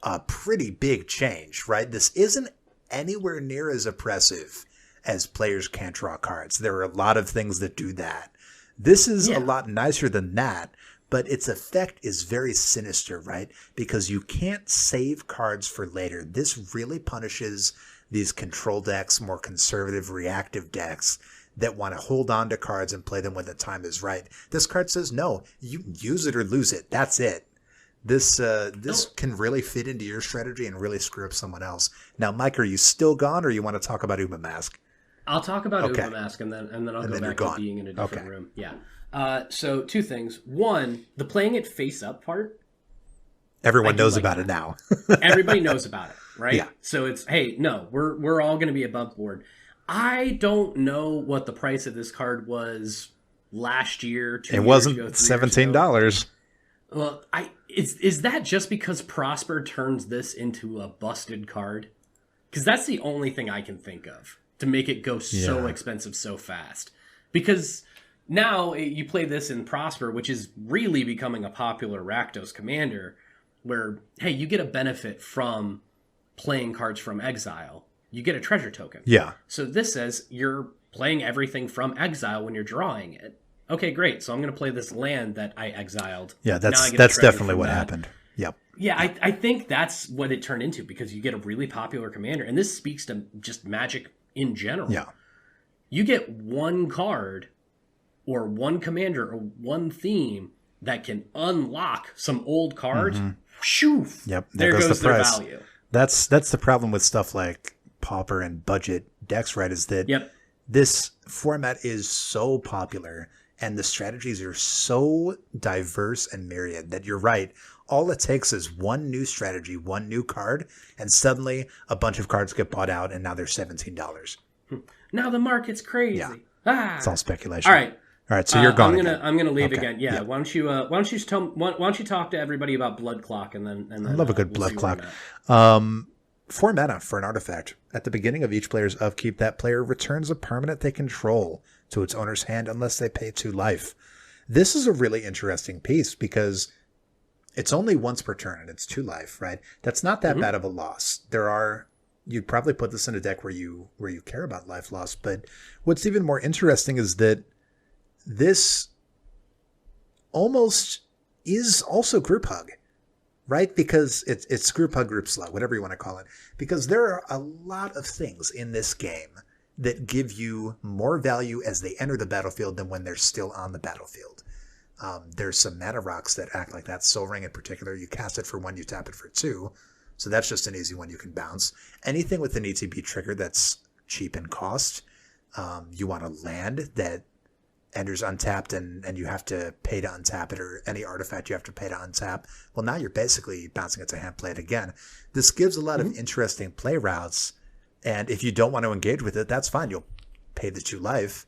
a pretty big change, right? This isn't anywhere near as oppressive as players can't draw cards. There are a lot of things that do that. This is a lot nicer than that, but its effect is very sinister, right? Because you can't save cards for later. This really punishes these control decks, more conservative, reactive decks that want to hold on to cards and play them when the time is right. This card says, no, you use it or lose it. That's it. This can really fit into your strategy and really screw up someone else. Now, Mike, are you still gone, or you want to talk about Uba Mask? I'll talk about Uba Mask, and then I'll go back to being in a different room. Yeah. So 2 things. 1, the playing it face up part. Everyone knows about it now. Everybody knows about it, right? Yeah. So it's, hey, no, we're all going to be above board. I don't know what the price of this card was last year. 2 years ago, 3 wasn't years $17. Ago. Well, is that just because Prosper turns this into a busted card? Because that's the only thing I can think of to make it go so expensive so fast. Because now you play this in Prosper, which is really becoming a popular Rakdos commander, where, hey, you get a benefit from playing cards from exile. You get a treasure token. Yeah. So this says you're playing everything from exile when you're drawing it. Okay, great. So I'm going to play this land that I exiled. Yeah, that's definitely what happened. Yep. Yeah, I think that's what it turned into, because you get a really popular commander. And this speaks to just Magic in general. Yeah. You get one card or one commander or one theme that can unlock some old cards, Mm-hmm. shoo, Yep, there goes their price. value. That's the problem with stuff like Pauper and budget decks, right? Is that Yep. this format is so popular and the strategies are so diverse and myriad that you're right. All it takes is one new strategy, one new card, and suddenly a bunch of cards get bought out and now they're $17. Now the market's crazy. Yeah. Ah. It's all speculation. All right. So you're gone. I'm gonna leave Okay. again. Yeah. Yeah. Why don't you talk to everybody about Blood Clock and then I love a good we'll blood see where clock. I'm at. 4 mana for an artifact. At the beginning of each player's upkeep, that player returns a permanent they control to its owner's hand unless they pay 2 life. This is a really interesting piece because it's only once per turn and it's 2 life, right? That's not that bad of a loss. You'd probably put this in a deck where you care about life loss, but what's even more interesting is that this almost is also group hug. Right? Because it's group hug, group slug, whatever you want to call it. Because there are a lot of things in this game that give you more value as they enter the battlefield than when they're still on the battlefield. There's some mana rocks that act like that. Soul Ring in particular, you cast it for 1, you tap it for 2. So that's just an easy one you can bounce. Anything with an ETB trigger that's cheap in cost. You want a land that enters untapped and you have to pay to untap it, or any artifact you have to pay to untap. Well, now you're basically bouncing it to hand, play it again. This gives a lot of interesting play routes, and if you don't want to engage with it, that's fine. You'll pay the 2 life,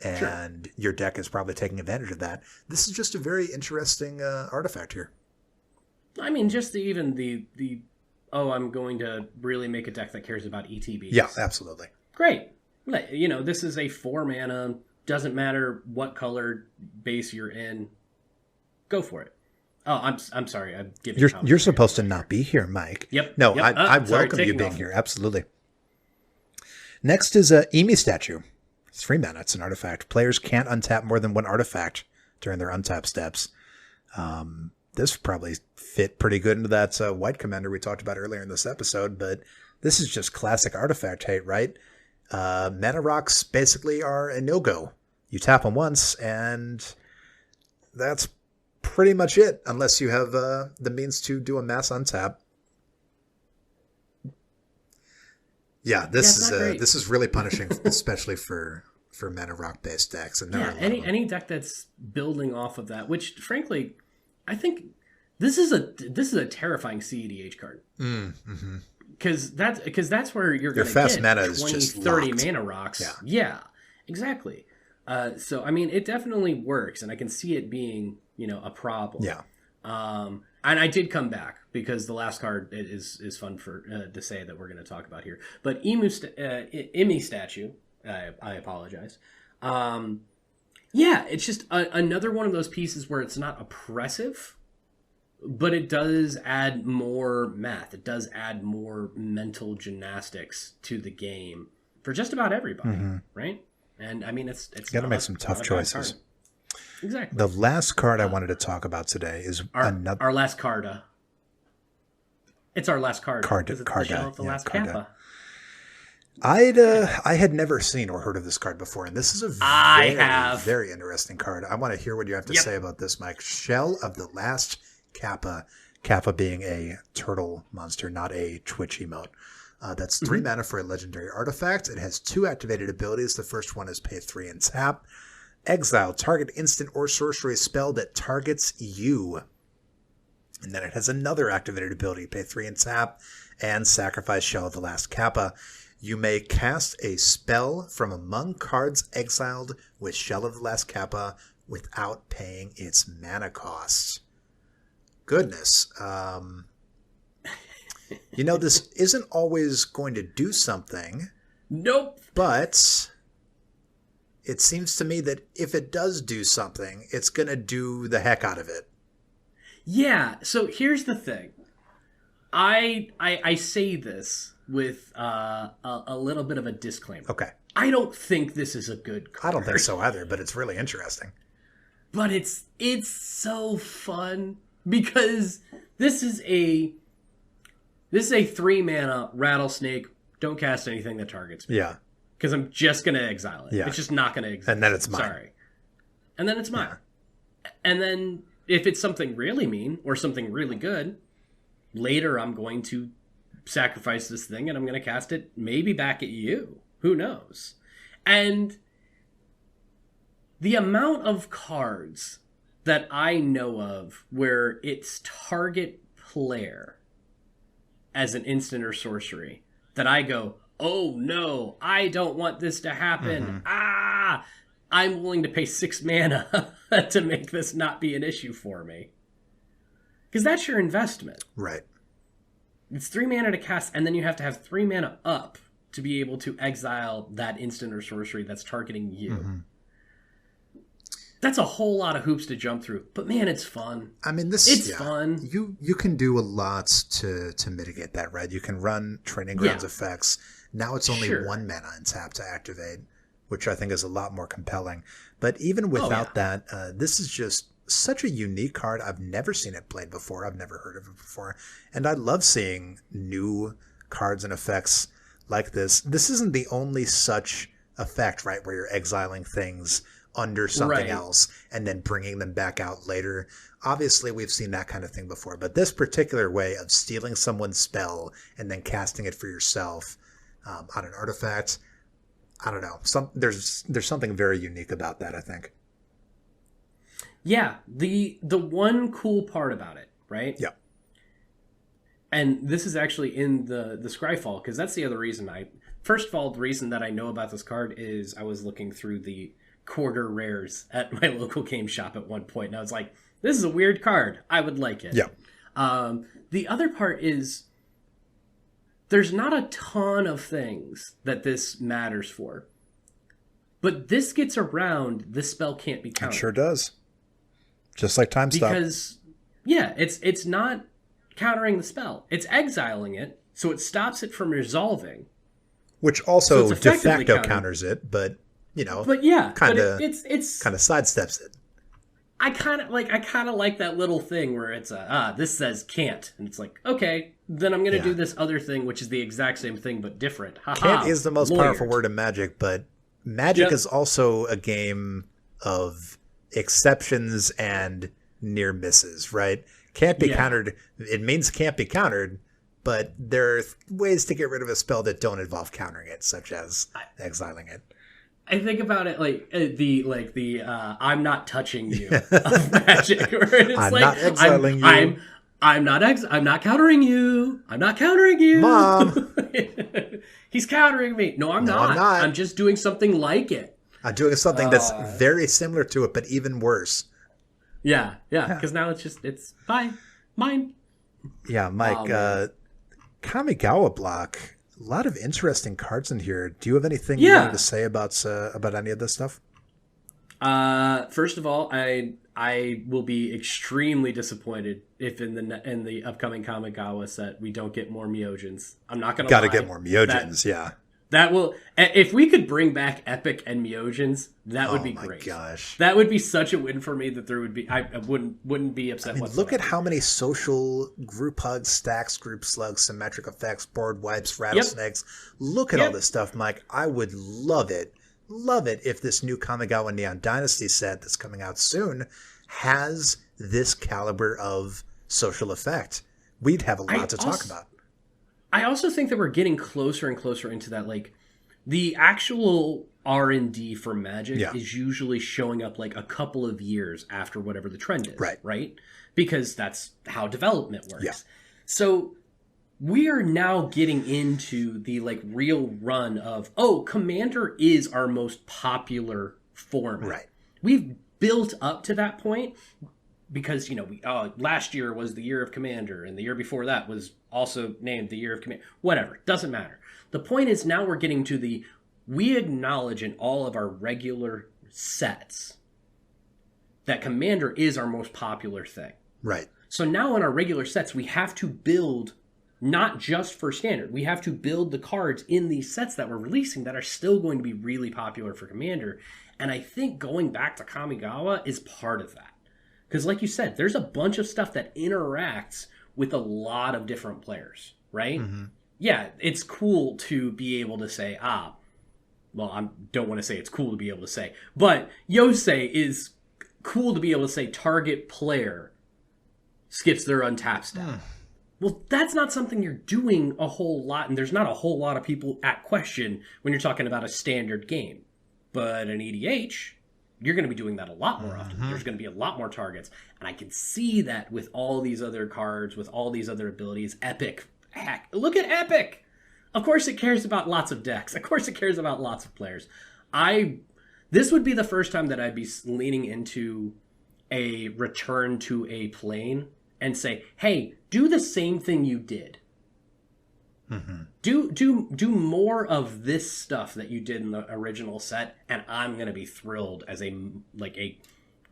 and your deck is probably taking advantage of that. This is just a very interesting artifact here. I mean, just the I'm going to really make a deck that cares about ETBs. Yeah, absolutely. Great. This is a 4 mana. Doesn't matter what color base you're in. Go for it. Oh, I'm sorry. I'm giving. You're supposed to not be here, Mike. Yep. No, Yep. I welcome you being here. Absolutely. Next is a Emi statue. It's 3 mana. It's an artifact. Players can't untap more than 1 artifact during their untap steps. This probably fit pretty good into that white commander we talked about earlier in this episode, but this is just classic artifact hate, right? Mana rocks basically are a no-go. You tap them once, and that's pretty much it, unless you have the means to do a mass untap. Yeah, this is really punishing, especially for mana rock based decks. And any deck that's building off of that, which frankly, I think this is a terrifying CEDH card. Mm-hmm. Because that's where you're going to fast get mana is 20, just 30 locked. mana rocks. Yeah, exactly. So I mean, it definitely works, and I can see it being a problem. Yeah. And I did come back because the last card is fun for to say that we're going to talk about here. But Emi statue. I apologize. It's just another one of those pieces where it's not oppressive. But it does add more math. It does add more mental gymnastics to the game for just about everybody, right? And I mean, it's got to make some tough choices. Exactly. The last card I wanted to talk about today is our last card. It's our last card. Carda. The last Kappa. I had never seen or heard of this card before, and this is a very interesting card. I want to hear what you have to say about this, Mike. Shell of the Last Kappa. Kappa being a turtle monster, not a Twitch emote. That's 3 mana for a legendary artifact. It has 2 activated abilities. The first one is pay 3 and tap. Exile target instant or sorcery spell that targets you. And then it has another activated ability, pay 3 and tap, and sacrifice Shell of the Last Kappa. You may cast a spell from among cards exiled with Shell of the Last Kappa without paying its mana cost. Goodness. This isn't always going to do something. Nope. But it seems to me that if it does do something, it's going to do the heck out of it. Yeah, so here's the thing. I say this with a little bit of a disclaimer. Okay. I don't think this is a good card. I don't think so either, but it's really interesting. But it's so fun because this is a 3 mana rattlesnake. Don't cast anything that targets me. Yeah. Because I'm just going to exile it. Yeah. It's just not going to exist. And then it's mine. Sorry. And then it's mine. Yeah. And then if it's something really mean or something really good, later I'm going to sacrifice this thing and I'm going to cast it maybe back at you. Who knows? And the amount of cards that I know of where it's target player as an instant or sorcery that I go, oh no, I don't want this to happen. I'm willing to pay 6 mana to make this not be an issue for me. Because that's your investment. Right. It's 3 mana to cast, and then you have to have 3 mana up to be able to exile that instant or sorcery that's targeting you. That's a whole lot of hoops to jump through. But man, it's fun. I mean, it's fun. You can do a lot to mitigate that, right? You can run Training Grounds effects. Now it's only 1 mana and tap to activate, which I think is a lot more compelling. But even without that, this is just such a unique card. I've never seen it played before. I've never heard of it before. And I love seeing new cards and effects like this. This isn't the only such effect, right, where you're exiling things under something else and then bringing them back out later. Obviously, we've seen that kind of thing before. But this particular way of stealing someone's spell and then casting it for yourself on an artifact, I don't know. There's something very unique about that, I think. Yeah, the one cool part about it, right? Yeah. And this is actually in the Scryfall, because that's the other reason first of all, the reason that I know about this card is I was looking through the quarter rares at my local game shop at one point, and I was like, this is a weird card. I would like it. Yeah. The other part is there's not a ton of things that this matters for. But this gets around the spell can't be countered. It sure does. Just like Time Stop. Because, yeah, it's not countering the spell. It's exiling it, so it stops it from resolving. Which also de facto counters it, but, you know, kind of sidesteps it. I kind of like that little thing where it's this says can't, and it's like, okay, then I'm going to do this other thing, which is the exact same thing but different. Can't is the most powerful word in Magic, but Magic is also a game of exceptions and near misses, right? Can't be countered. It means can't be countered, but there are ways to get rid of a spell that don't involve countering it, such as exiling it. I think about it like the I'm not touching you of Magic, where it's I'm like not exiling you. I'm not countering you. I'm not countering you. Mom. He's countering me. No, I'm not. I'm just doing something like it. I'm doing something that's very similar to it, but even worse. Yeah. Because now it's mine. Yeah, Mike. Kamigawa Block. A lot of interesting cards in here. Do you have anything you wanted to say about any of this stuff? First of all, I will be extremely disappointed if in the upcoming Kamigawa set we don't get more Myojins. I'm not gonna lie. Gotta get more Myojins, yeah. That will, if we could bring back Epic and Myojins, that would be great. Oh my gosh, that would be such a win for me that there would be. I wouldn't be upset. Whatsoever. Look at how many social group hugs, stacks, group slugs, symmetric effects, board wipes, rattlesnakes. Look at all this stuff, Mike. I would love it if this new Kamigawa Neon Dynasty set that's coming out soon has this caliber of social effect. We'd have a lot to talk about. I also think that we're getting closer and closer into that. Like, the actual R&D for Magic is usually showing up like a couple of years after whatever the trend is, right? Because that's how development works. Yeah. So we are now getting into the like real run of, Commander is our most popular format. Right. We've built up to that point because, last year was the year of Commander and the year before that was also named the year of Commander. Whatever. Doesn't matter. The point is now we're getting to we acknowledge in all of our regular sets that Commander is our most popular thing. Right. So now in our regular sets, we have to build not just for Standard. We have to build the cards in these sets that we're releasing that are still going to be really popular for Commander. And I think going back to Kamigawa is part of that. Because like you said, there's a bunch of stuff that interacts with a lot of different players, right? Mm-hmm. Yeah, it's cool to be able to say, well, I don't want to say it's cool to be able to say, but Yosei is cool to be able to say target player skips their untap step. Well, that's not something you're doing a whole lot, and there's not a whole lot of people at question when you're talking about a standard game. But an EDH, you're going to be doing that a lot more often. There's going to be a lot more targets. And I can see that with all these other cards, with all these other abilities. Epic. Heck, look at Epic! Of course it cares about lots of decks. Of course it cares about lots of players. This would be the first time that I'd be leaning into a return to a plane and say, hey, do the same thing you did. Do more of this stuff that you did in the original set, and I'm going to be thrilled as a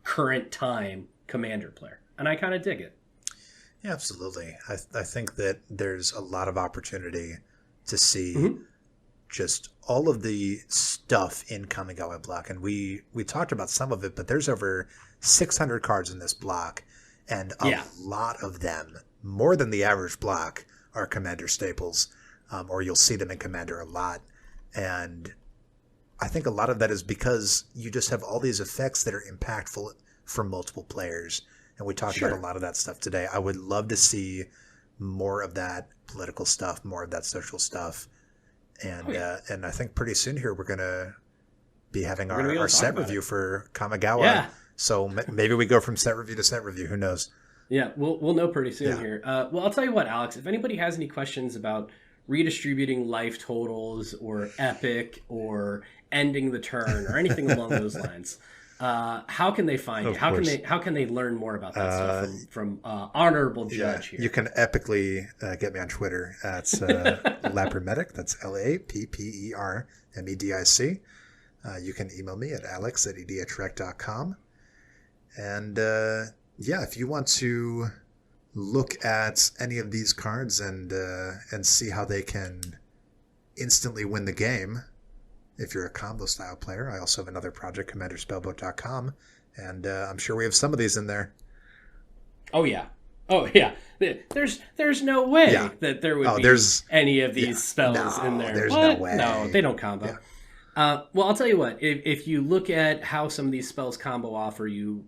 current time Commander player. And I kind of dig it. Yeah, absolutely. I think that there's a lot of opportunity to see just all of the stuff in Kamigawa Block. And we talked about some of it, but there's over 600 cards in this block. And a lot of them, more than the average block, are Commander staples, or you'll see them in Commander a lot. And I think a lot of that is because you just have all these effects that are impactful for multiple players. And we talked about a lot of that stuff today. I would love to see more of that political stuff, more of that social stuff. And and I think pretty soon here we're going to be having our set review for Kamigawa. Yeah. So maybe we go from set review to set review. Who knows? Yeah, we'll know pretty soon here. Well, I'll tell you what, Alex. If anybody has any questions about redistributing life totals or Epic or ending the turn or anything along those lines, how can they find you? How can they learn more about that stuff from Honorable Judge here? You can epically get me on Twitter. That's Lappermedic. That's LAPPERMEDIC. You can email me at alex@edhrec.com. And if you want to look at any of these cards and see how they can instantly win the game, if you're a combo style player, I also have another project, commanderspellbook.com, and I'm sure we have some of these in there. Oh yeah. There's no way that there would be any of these spells in there. There's no way. No, they don't combo. Yeah. Well, I'll tell you what. If you look at how some of these spells combo off, or you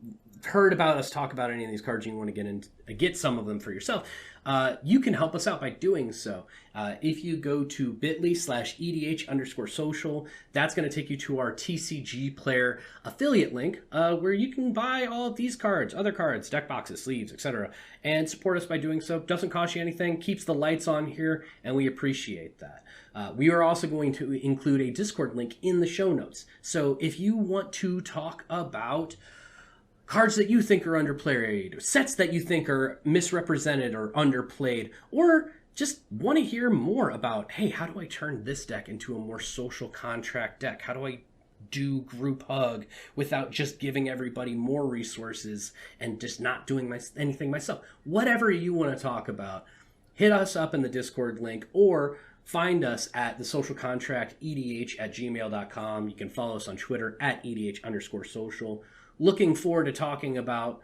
heard about us talk about any of these cards and you want to get some of them for yourself, you can help us out by doing so. If you go to bit.ly/EDH_social, that's going to take you to our TCG Player affiliate link, where you can buy all of these cards, other cards, deck boxes, sleeves, etc., and support us by doing so. Doesn't cost you anything, keeps the lights on here, and we appreciate that. We are also going to include a Discord link in the show notes. So if you want to talk about cards that you think are underplayed, sets that you think are misrepresented or underplayed, or just want to hear more about, hey, how do I turn this deck into a more social contract deck? How do I do group hug without just giving everybody more resources and just not doing anything myself? Whatever you want to talk about, hit us up in the Discord link or find us at the social contract edh@gmail.com. You can follow us on Twitter at edh_social. Looking forward to talking about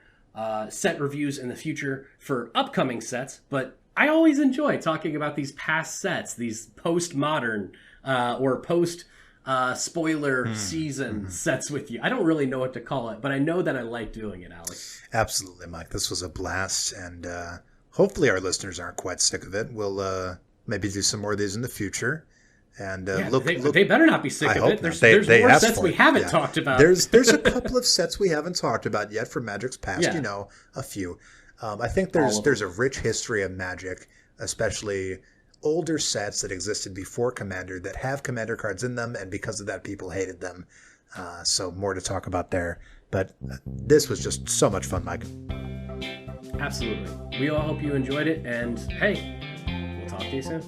set reviews in the future for upcoming sets, but I always enjoy talking about these past sets, these post-modern or post-spoiler season sets with you. I don't really know what to call it, but I know that I like doing it, Alex. Absolutely, Mike. This was a blast, and hopefully our listeners aren't quite sick of it. We'll maybe do some more of these in the future. And they better not be sick of it. There's more sets we haven't talked about. There's a couple of sets we haven't talked about yet from Magic's past. A few. I think there's a rich history of Magic, especially older sets that existed before Commander that have Commander cards in them, and because of that, people hated them. So more to talk about there. But this was just so much fun, Mike. Absolutely. We all hope you enjoyed it, and hey, we'll talk to you soon.